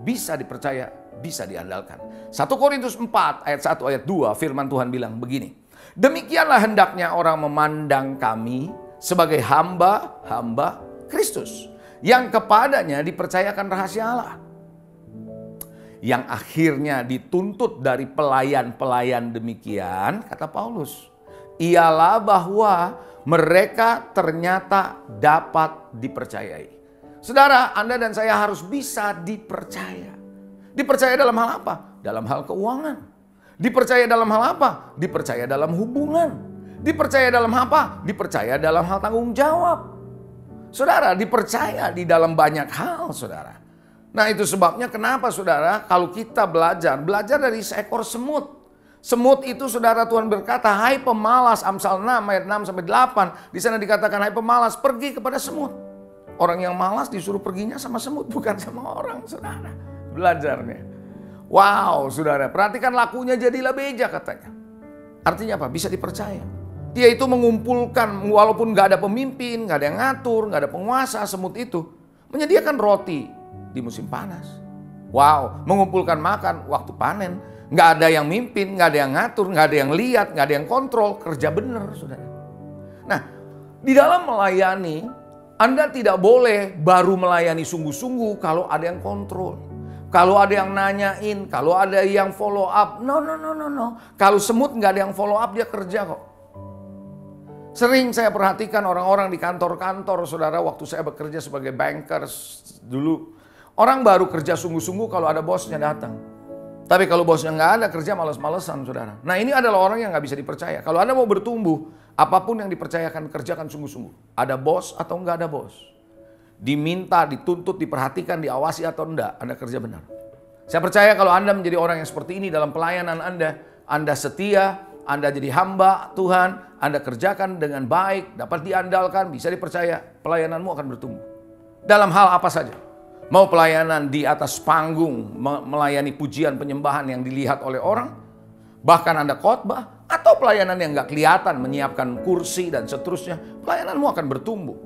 Bisa dipercaya, bisa diandalkan. 1 Korintus 4 ayat 1 ayat 2 firman Tuhan bilang begini. Demikianlah hendaknya orang memandang kami sebagai hamba-hamba Kristus yang kepadanya dipercayakan rahasia Allah. Yang akhirnya dituntut dari pelayan-pelayan demikian, kata Paulus, ialah bahwa mereka ternyata dapat dipercayai. Saudara, Anda dan saya harus bisa dipercaya. Dipercaya dalam hal apa? Dalam hal keuangan. Dipercaya dalam hal apa? Dipercaya dalam hubungan. Dipercaya dalam apa? Dipercaya dalam hal tanggung jawab. Saudara, dipercaya di dalam banyak hal, saudara. Nah itu sebabnya kenapa saudara, kalau kita belajar dari seekor semut. Semut itu saudara Tuhan berkata, hai pemalas, Amsal 6 ayat 6 sampai 8. Di sana dikatakan, hai pemalas, pergi kepada semut. Orang yang malas disuruh perginya sama semut, bukan sama orang, saudara. Belajarnya. Wow, saudara, perhatikan lakunya jadilah beja katanya. Artinya apa? Bisa dipercaya. Dia itu mengumpulkan, walaupun gak ada pemimpin, gak ada yang ngatur, gak ada penguasa, semut itu menyediakan roti di musim panas. Wow, mengumpulkan makan waktu panen. Gak ada yang mimpin, gak ada yang ngatur, gak ada yang lihat, gak ada yang kontrol. Kerja benar, saudara. Nah, di dalam melayani, Anda tidak boleh baru melayani sungguh-sungguh kalau ada yang kontrol. Kalau ada yang nanyain, kalau ada yang follow up. No. Kalau semut gak ada yang follow up, dia kerja kok. Sering saya perhatikan orang-orang di kantor-kantor, saudara, waktu saya bekerja sebagai bankers dulu. Orang baru kerja sungguh-sungguh kalau ada bosnya datang. Tapi kalau bosnya nggak ada, kerja males-malesan, saudara. Nah ini adalah orang yang nggak bisa dipercaya. Kalau Anda mau bertumbuh, apapun yang dipercayakan, kerjakan sungguh-sungguh. Ada bos atau nggak ada bos. Diminta, dituntut, diperhatikan, diawasi atau enggak, Anda kerja benar. Saya percaya kalau Anda menjadi orang yang seperti ini dalam pelayanan Anda setia, Anda jadi hamba Tuhan, Anda kerjakan dengan baik, dapat diandalkan, bisa dipercaya, pelayananmu akan bertumbuh. Dalam hal apa saja. Mau pelayanan di atas panggung, melayani pujian penyembahan yang dilihat oleh orang, bahkan Anda khotbah, atau pelayanan yang nggak kelihatan, menyiapkan kursi dan seterusnya, pelayananmu akan bertumbuh.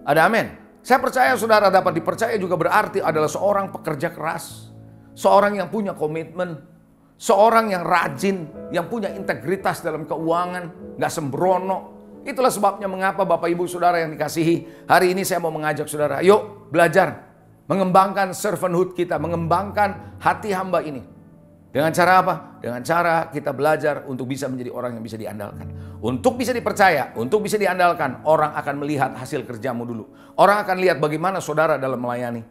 Ada amin. Saya percaya saudara dapat dipercaya juga berarti adalah seorang pekerja keras, seorang yang punya komitmen, seorang yang rajin, yang punya integritas dalam keuangan, gak sembrono. Itulah sebabnya mengapa Bapak Ibu Saudara yang dikasihi, hari ini saya mau mengajak saudara, yuk belajar mengembangkan servanthood kita, mengembangkan hati hamba ini. Dengan cara apa? Dengan cara kita belajar untuk bisa menjadi orang yang bisa diandalkan. Untuk bisa dipercaya, untuk bisa diandalkan, orang akan melihat hasil kerjamu dulu. Orang akan lihat bagaimana saudara dalam melayani.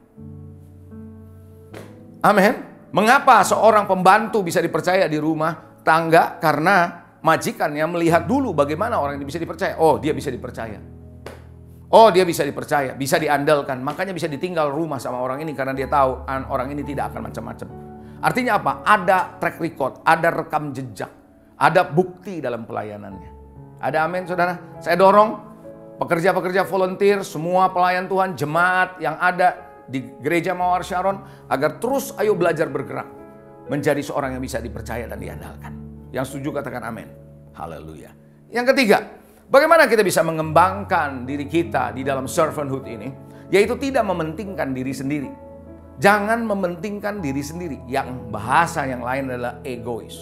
Amin. Mengapa seorang pembantu bisa dipercaya di rumah tangga? Karena majikannya melihat dulu bagaimana orang ini bisa dipercaya. Oh, dia bisa dipercaya. Oh, dia bisa dipercaya, bisa diandalkan. Makanya bisa ditinggal rumah sama orang ini karena dia tahu orang ini tidak akan macam-macam. Artinya apa? Ada track record, ada rekam jejak, ada bukti dalam pelayanannya. Ada amin, saudara? Saya dorong pekerja-pekerja volunteer, semua pelayan Tuhan, jemaat yang ada di gereja Mawar Sharon agar terus ayo belajar bergerak menjadi seorang yang bisa dipercaya dan diandalkan. Yang setuju katakan amin. Haleluya. Yang ketiga, bagaimana kita bisa mengembangkan diri kita di dalam servanthood ini? Yaitu tidak mementingkan diri sendiri. Jangan mementingkan diri sendiri. Yang bahasa yang lain adalah egois.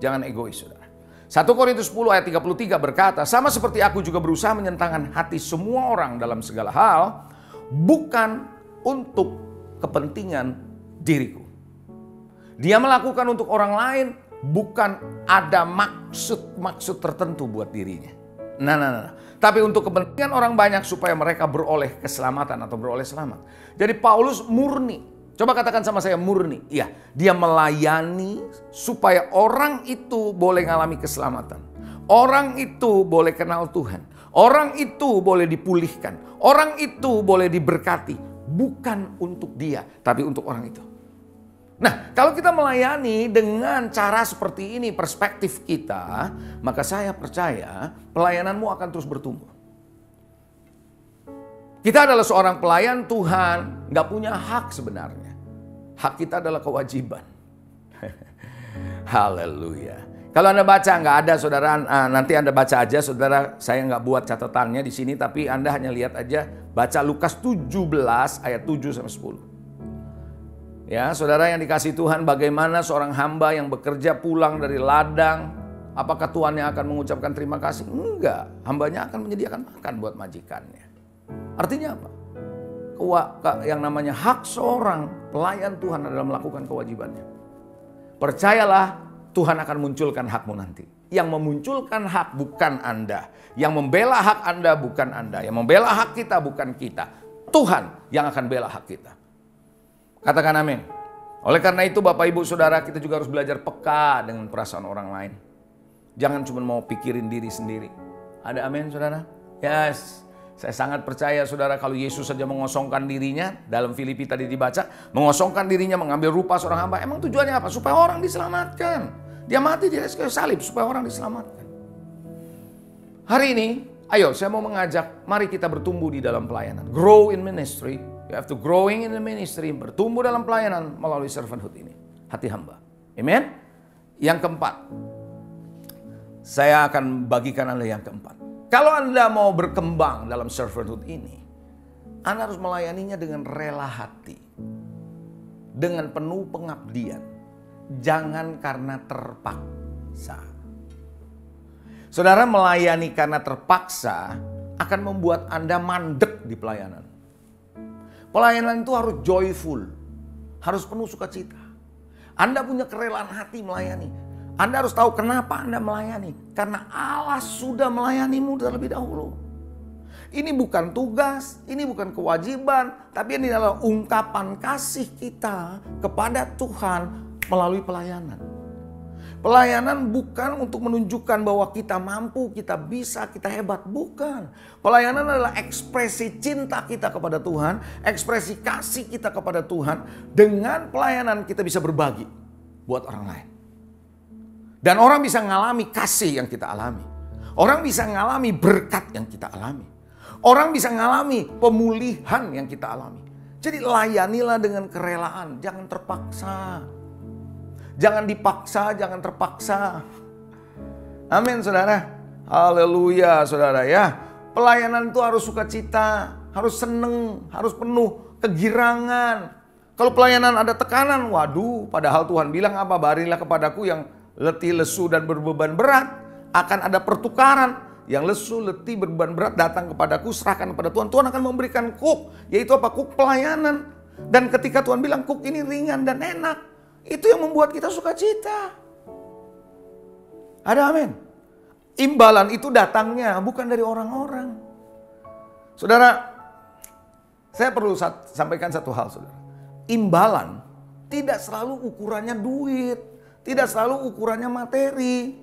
Jangan egois, saudara. 1 Korintus 10 ayat 33 berkata, sama seperti aku juga berusaha menyenangkan hati semua orang dalam segala hal, bukan untuk kepentingan diriku. Dia melakukan untuk orang lain, bukan ada maksud tertentu buat dirinya. Nah. Tapi untuk kepentingan orang banyak supaya mereka beroleh keselamatan atau beroleh selamat. Jadi Paulus murni. Coba katakan sama saya murni. Iya, dia melayani supaya orang itu boleh mengalami keselamatan. Orang itu boleh kenal Tuhan. Orang itu boleh dipulihkan. Orang itu boleh diberkati. Bukan untuk dia, tapi untuk orang itu. Nah, kalau kita melayani dengan cara seperti ini, perspektif kita, maka saya percaya pelayananmu akan terus bertumbuh. Kita adalah seorang pelayan Tuhan, gak punya hak sebenarnya. Hak kita adalah kewajiban. Haleluya. Kalau Anda baca, nggak ada saudara, nanti Anda baca aja saudara, saya nggak buat catatannya di sini, tapi Anda hanya lihat aja, baca Lukas 17 ayat 7-10. Ya, saudara yang dikasih Tuhan, bagaimana seorang hamba yang bekerja pulang dari ladang, apakah Tuannya akan mengucapkan terima kasih? Enggak, hambanya akan menyediakan makan buat majikannya. Artinya apa? Yang namanya hak seorang pelayan Tuhan adalah melakukan kewajibannya. Percayalah, Tuhan akan munculkan hakmu nanti. Yang memunculkan hak bukan Anda. Yang membela hak Anda bukan Anda. Yang membela hak kita bukan kita. Tuhan yang akan bela hak kita. Katakan amin. Oleh karena itu Bapak Ibu Saudara, kita juga harus belajar peka dengan perasaan orang lain. Jangan cuma mau pikirin diri sendiri. Ada amin saudara? Yes. Saya sangat percaya saudara, kalau Yesus saja mengosongkan dirinya, dalam Filipi tadi dibaca, mengosongkan dirinya, mengambil rupa seorang hamba. Emang tujuannya apa? Supaya orang diselamatkan. Dia mati di atas kayu salib supaya orang diselamatkan. Hari ini, ayo saya mau mengajak, mari kita bertumbuh di dalam pelayanan. Grow in ministry. You have to growing in the ministry. Bertumbuh dalam pelayanan melalui servanthood ini. Hati hamba. Amen. Yang keempat. Saya akan bagikan Anda yang keempat. Kalau Anda mau berkembang dalam servanthood ini, Anda harus melayaninya dengan rela hati. Dengan penuh pengabdian. Jangan karena terpaksa. Saudara, melayani karena terpaksa akan membuat Anda mandek di pelayanan. Pelayanan itu harus joyful. Harus penuh sukacita. Anda punya kerelaan hati melayani. Anda harus tahu kenapa Anda melayani. Karena Allah sudah melayanimu terlebih dahulu. Ini bukan tugas, ini bukan kewajiban, tapi ini adalah ungkapan kasih kita kepada Tuhan melalui pelayanan. Pelayanan bukan untuk menunjukkan bahwa kita mampu, kita bisa, kita hebat. Bukan. Pelayanan adalah ekspresi cinta kita kepada Tuhan, ekspresi kasih kita kepada Tuhan. Dengan pelayanan kita bisa berbagi buat orang lain. Dan orang bisa mengalami kasih yang kita alami. Orang bisa mengalami berkat yang kita alami. Orang bisa mengalami pemulihan yang kita alami. Jadi layanilah dengan kerelaan, jangan terpaksa. Jangan dipaksa, jangan terpaksa. Amin saudara. Haleluya saudara ya. Pelayanan itu harus sukacita, harus seneng, harus penuh kegirangan. Kalau pelayanan ada tekanan, waduh, padahal Tuhan bilang apa? Barilah kepadaku yang letih, lesu dan berbeban berat. Akan ada pertukaran. Yang lesu, letih, berbeban berat datang kepadaku, serahkan kepada Tuhan. Tuhan akan memberikan kuk, yaitu apa? Kuk pelayanan. Dan ketika Tuhan bilang kuk ini ringan dan enak, itu yang membuat kita sukacita. Ada amin. Imbalan itu datangnya bukan dari orang-orang. Saudara, saya perlu sampaikan satu hal saudara. Imbalan tidak selalu ukurannya duit. Tidak selalu ukurannya materi.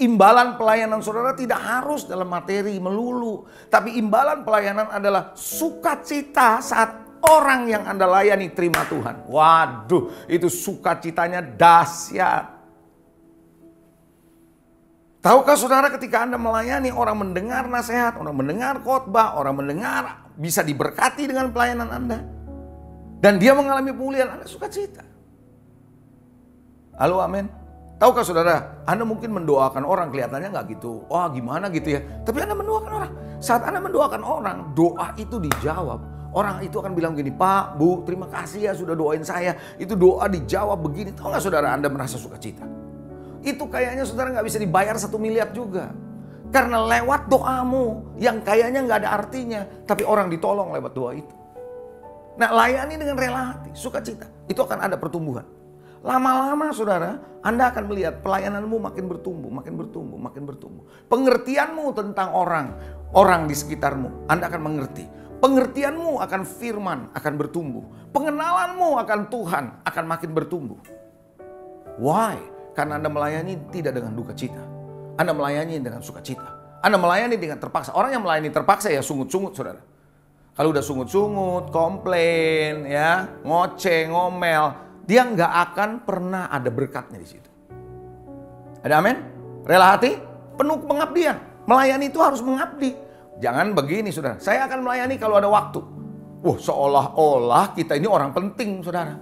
Imbalan pelayanan saudara tidak harus dalam materi melulu. Tapi imbalan pelayanan adalah sukacita saat orang yang Anda layani terima Tuhan. Waduh, itu sukacitanya dahsyat. Tahukah saudara ketika Anda melayani, orang mendengar nasihat, orang mendengar khotbah, orang mendengar bisa diberkati dengan pelayanan Anda. Dan dia mengalami pemulihan, Anda sukacita. Halo, amin. Tahukah saudara, Anda mungkin mendoakan orang kelihatannya nggak gitu. Wah, gimana gitu ya. Tapi Anda mendoakan orang. Saat Anda mendoakan orang, doa itu dijawab. Orang itu akan bilang gini, Pak, Bu, terima kasih ya sudah doain saya. Itu doa dijawab begini. Tahu nggak saudara, Anda merasa sukacita? Itu kayaknya saudara nggak bisa dibayar 1 miliar juga. Karena lewat doamu yang kayaknya nggak ada artinya. Tapi orang ditolong lewat doa itu. Nah, layani dengan rela hati, sukacita. Itu akan ada pertumbuhan. Lama-lama saudara, Anda akan melihat pelayananmu makin bertumbuh, makin bertumbuh, makin bertumbuh. Pengertianmu tentang orang di sekitarmu, Anda akan mengerti. Pengertianmu akan firman akan bertumbuh. Pengenalanmu akan Tuhan akan makin bertumbuh. Why? Karena Anda melayani tidak dengan duka cita. Anda melayani dengan sukacita. Anda melayani dengan terpaksa. Orang yang melayani terpaksa ya sungut-sungut saudara. Kalau udah sungut-sungut, komplain, ya, ngoceh, ngomel, dia nggak akan pernah ada berkatnya di situ. Ada amin? Rela hati, penuh pengabdian. Melayani itu harus mengabdi. Jangan begini saudara, saya akan melayani kalau ada waktu. Wah, seolah-olah kita ini orang penting saudara.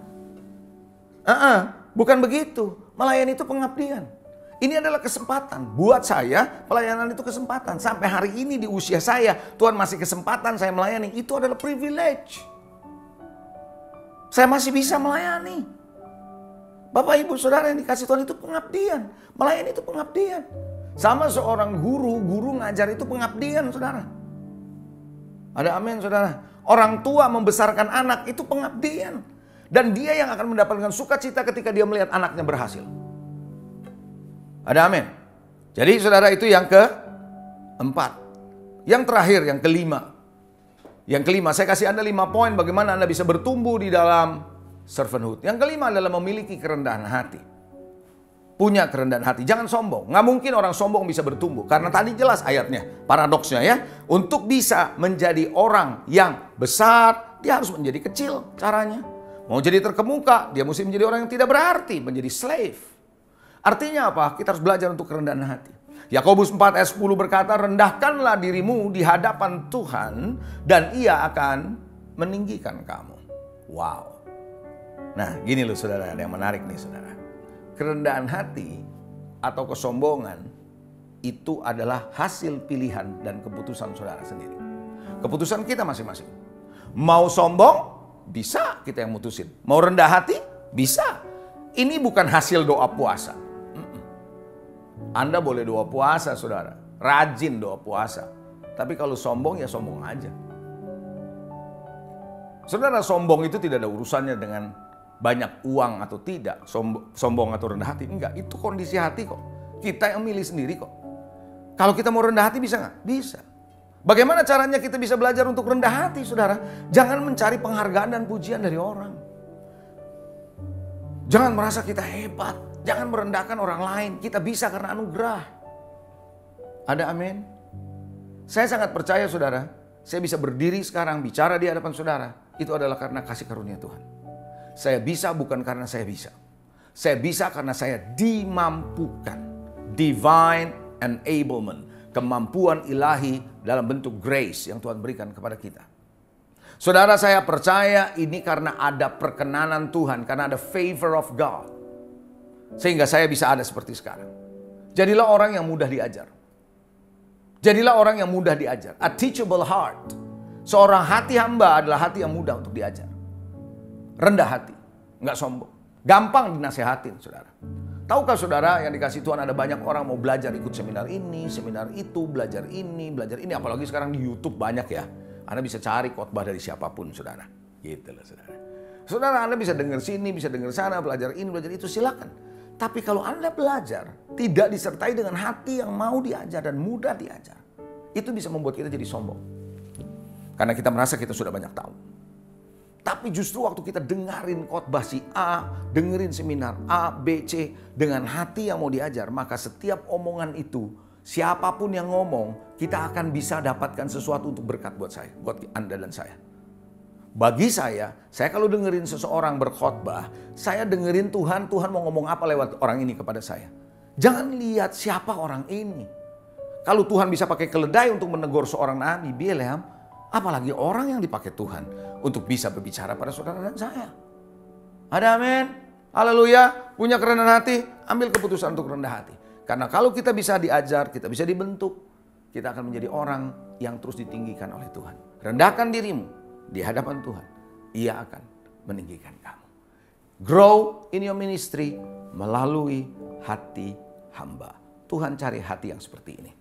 Bukan begitu. Melayani itu pengabdian. Ini adalah kesempatan. Buat saya, pelayanan itu kesempatan. Sampai hari ini di usia saya, Tuhan masih kesempatan saya melayani. Itu adalah privilege. Saya masih bisa melayani. Bapak, Ibu, Saudara yang dikasih Tuhan itu pengabdian. Melayani itu pengabdian. Sama seorang guru ngajar itu pengabdian, Saudara. Ada amin, Saudara. Orang tua membesarkan anak itu pengabdian. Dan dia yang akan mendapatkan sukacita ketika dia melihat anaknya berhasil. Ada amin. Jadi saudara, itu yang keempat. Yang terakhir, yang kelima. Yang kelima, saya kasih Anda 5 poin bagaimana Anda bisa bertumbuh di dalam servanthood. Yang kelima adalah memiliki kerendahan hati. Punya kerendahan hati, jangan sombong. Nggak mungkin orang sombong bisa bertumbuh. Karena tadi jelas ayatnya, paradoksnya ya. Untuk bisa menjadi orang yang besar, dia harus menjadi kecil caranya. Mau jadi terkemuka, dia mesti menjadi orang yang tidak berarti, menjadi slave. Artinya apa? Kita harus belajar untuk kerendahan hati. Yakobus 4 ayat 10 berkata, rendahkanlah dirimu di hadapan Tuhan dan Ia akan meninggikan kamu. Wow. Nah, gini loh saudara, ada yang menarik nih saudara. Kerendahan hati atau kesombongan itu adalah hasil pilihan dan keputusan saudara sendiri. Keputusan kita masing-masing. Mau sombong, bisa kita yang mutusin. Mau rendah hati, bisa. Ini bukan hasil doa puasa. Anda boleh doa puasa saudara, rajin doa puasa. Tapi kalau sombong ya sombong aja. Saudara, sombong itu tidak ada urusannya dengan banyak uang atau tidak, sombong atau rendah hati. Enggak, itu kondisi hati kok. Kita yang milih sendiri kok. Kalau kita mau rendah hati bisa nggak? Bisa. Bagaimana caranya kita bisa belajar untuk rendah hati saudara? Jangan mencari penghargaan dan pujian dari orang. Jangan merasa kita hebat. Jangan merendahkan orang lain. Kita bisa karena anugerah. Ada amin? Saya sangat percaya saudara. Saya bisa berdiri sekarang bicara di hadapan saudara. Itu adalah karena kasih karunia Tuhan. Saya bisa bukan karena saya bisa. Saya bisa karena saya dimampukan. Divine enablement. Kemampuan ilahi dalam bentuk grace yang Tuhan berikan kepada kita. Saudara, saya percaya ini karena ada perkenanan Tuhan. Karena ada favor of God. Sehingga saya bisa ada seperti sekarang. Jadilah orang yang mudah diajar. Jadilah orang yang mudah diajar. A teachable heart. Seorang hati hamba adalah hati yang mudah untuk diajar. Rendah hati. Nggak sombong. Gampang dinasehatin saudara. Tahukah saudara yang dikasih Tuhan ada banyak orang mau belajar ikut seminar ini, seminar itu, belajar ini, belajar ini. Apalagi sekarang di YouTube banyak ya. Anda bisa cari khotbah dari siapapun saudara. Gitu loh saudara. Saudara, Anda bisa dengar sini, bisa dengar sana, belajar ini, belajar itu, silakan. Tapi kalau Anda belajar tidak disertai dengan hati yang mau diajar dan mudah diajar, itu bisa membuat kita jadi sombong. Karena kita merasa kita sudah banyak tahu. Tapi justru waktu kita dengerin khotbah si A, dengerin seminar A, B, C dengan hati yang mau diajar, maka setiap omongan itu, siapapun yang ngomong, kita akan bisa dapatkan sesuatu untuk berkat buat saya, buat Anda dan saya. Bagi saya kalau dengerin seseorang berkhotbah, saya dengerin Tuhan mau ngomong apa lewat orang ini kepada saya. Jangan lihat siapa orang ini. Kalau Tuhan bisa pakai keledai untuk menegur seorang nabi, Bileam, Apalagi orang yang dipakai Tuhan untuk bisa berbicara pada saudara dan saya. Ada amin? Haleluya. Punya kerendahan hati, ambil keputusan untuk rendah hati. Karena kalau kita bisa diajar, kita bisa dibentuk, kita akan menjadi orang yang terus ditinggikan oleh Tuhan. Rendahkan dirimu di hadapan Tuhan. Ia akan meninggikan kamu. Grow in your ministry melalui hati hamba. Tuhan cari hati yang seperti ini.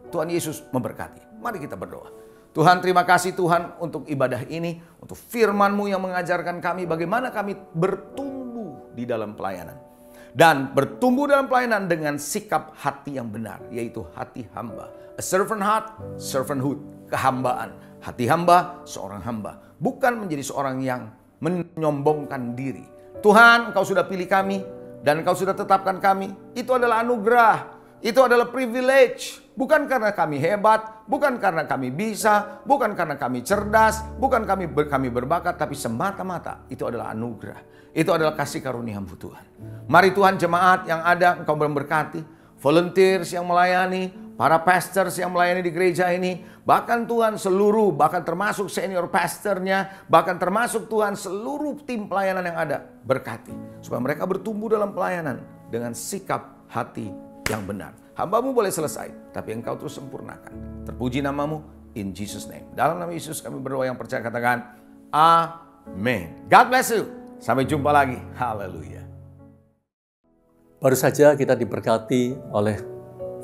Tuhan Yesus memberkati. Mari kita berdoa. Tuhan, terima kasih Tuhan untuk ibadah ini, untuk firman-Mu yang mengajarkan kami bagaimana kami bertumbuh di dalam pelayanan. Dan bertumbuh dalam pelayanan dengan sikap hati yang benar, yaitu hati hamba. A servant heart, servanthood, kehambaan. Hati hamba, seorang hamba. Bukan menjadi seorang yang menyombongkan diri. Tuhan, Engkau sudah pilih kami dan Engkau sudah tetapkan kami. Itu adalah anugerah. Itu adalah privilege. Bukan karena kami hebat, bukan karena kami bisa, bukan karena kami cerdas, bukan kami berbakat, tapi semata-mata itu adalah anugerah. Itu adalah kasih karunia-Mu Tuhan. Mari Tuhan, jemaat yang ada Engkau memberkati, volunteers yang melayani, para pastors yang melayani di gereja ini, bahkan Tuhan seluruh, bahkan termasuk senior pastornya, bahkan termasuk Tuhan seluruh tim pelayanan yang ada, berkati. Supaya mereka bertumbuh dalam pelayanan dengan sikap hati yang benar. Hamba-Mu boleh selesai, tapi Engkau terus sempurnakan. Terpuji nama-Mu, in Jesus name. Dalam nama Yesus kami berdoa, yang percaya katakan, amin. God bless you. Sampai jumpa lagi. Haleluya. Baru saja kita diberkati oleh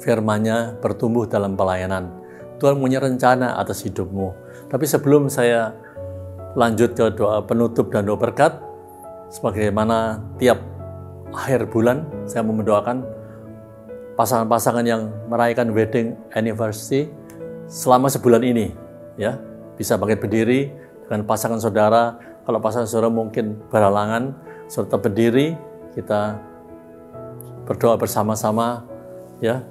firman-Nya bertumbuh dalam pelayanan. Tuhan punya rencana atas hidupmu. Tapi sebelum saya lanjut ke doa penutup dan doa berkat, sebagaimana tiap akhir bulan saya mau mendoakan pasangan-pasangan yang merayakan wedding anniversary selama sebulan ini, ya, bisa bangkit berdiri dengan pasangan saudara. Kalau pasangan saudara mungkin berhalangan, serta berdiri, kita berdoa bersama-sama, ya.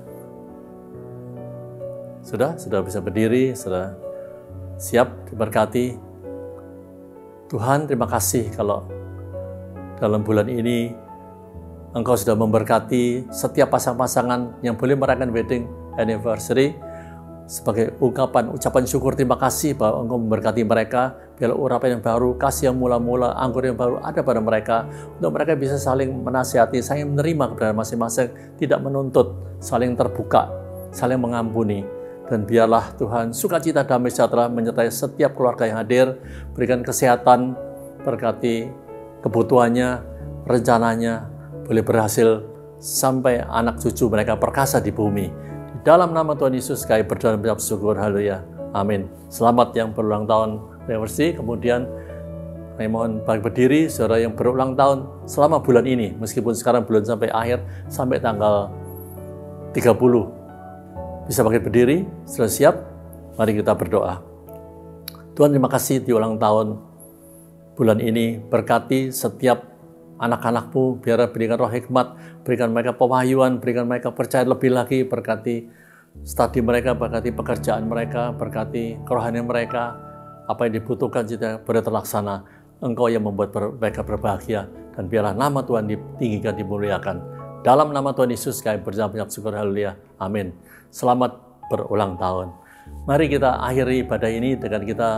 Sudah bisa berdiri, sudah siap diberkati. Tuhan, terima kasih kalau dalam bulan ini Engkau sudah memberkati setiap pasangan-pasangan yang boleh merayakan wedding anniversary sebagai ucapan syukur terima kasih bahwa Engkau memberkati mereka. Biarlah urapan yang baru, kasih yang mula-mula, anggur yang baru ada pada mereka, untuk mereka bisa saling menasihati, saling menerima kebenaran masing-masing, tidak menuntut, saling terbuka, saling mengampuni. Dan biarlah Tuhan sukacita damai sejahtera menyertai setiap keluarga yang hadir, berikan kesehatan, berkati kebutuhannya, rencananya, boleh berhasil sampai anak cucu mereka perkasa di bumi. Di dalam nama Tuhan Yesus kami berdoa dan mengucap syukur. Haleluya. Amin. Selamat yang berulang tahun anniversary. Kemudian kami mohon bangkit berdiri saudara yang berulang tahun selama bulan ini. Meskipun sekarang belum sampai akhir, sampai tanggal 30. Bisa bangkit berdiri, sudah siap? Mari kita berdoa. Tuhan, terima kasih di ulang tahun bulan ini. Berkati setiap anak-anak-Mu, biar berikan roh hikmat, berikan mereka pewahyuan, berikan mereka percaya lebih lagi, berkati studi mereka, berkati pekerjaan mereka, berkati kerohanian mereka, apa yang dibutuhkan jika boleh terlaksana. Engkau yang membuat mereka berbahagia, dan biarlah nama Tuhan ditinggikan, dimuliakan. Dalam nama Tuhan Yesus kami berdoa mengucap syukur. Haleluya. Amin. Selamat berulang tahun. Mari kita akhiri ibadah ini dengan kita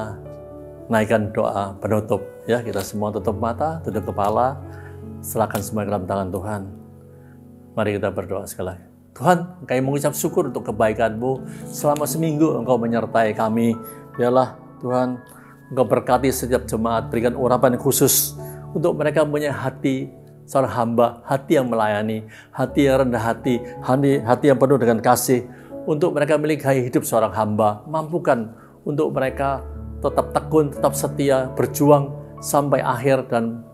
naikkan doa penutup. Ya, kita semua tutup mata, tutup kepala, serahkan semua ke dalam tangan Tuhan. Mari kita berdoa sekali lagi. Tuhan, kami mengucap syukur untuk kebaikan-Mu. Selama seminggu Engkau menyertai kami. Biarlah Tuhan, Engkau berkati setiap jemaat, berikan urapan khusus untuk mereka punya hati seorang hamba, hati yang melayani, hati yang rendah hati, hati yang penuh dengan kasih. Untuk mereka memiliki gaya hidup seorang hamba, mampukan untuk mereka tetap tekun, tetap setia, berjuang sampai akhir dan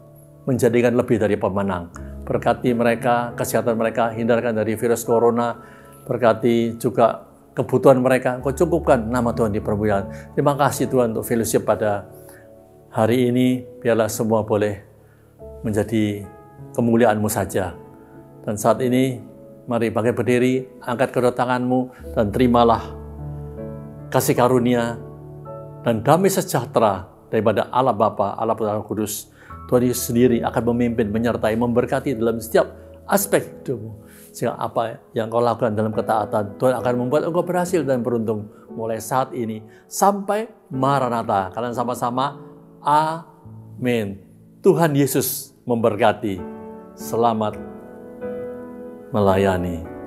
menjadikan lebih dari pemenang. Berkati mereka, kesehatan mereka, hindarkan dari virus corona. Berkati juga kebutuhan mereka, Engkau cukupkan, nama Tuhan dipermuliakan. Terima kasih Tuhan untuk fellowship pada hari ini. Biarlah semua boleh menjadi kemuliaan-Mu saja. Dan saat ini, mari bangkit berdiri, angkat kedua tangan-Mu, dan terimalah kasih karunia dan damai sejahtera daripada Allah Bapa, Allah Putra, Allah Kudus. Tuhan Yesus sendiri akan memimpin, menyertai, memberkati dalam setiap aspek hidupmu. Sehingga apa yang kau lakukan dalam ketaatan, Tuhan akan membuat engkau berhasil dan beruntung mulai saat ini sampai Maranatha. Kalian sama-sama amin. Tuhan Yesus memberkati. Selamat melayani.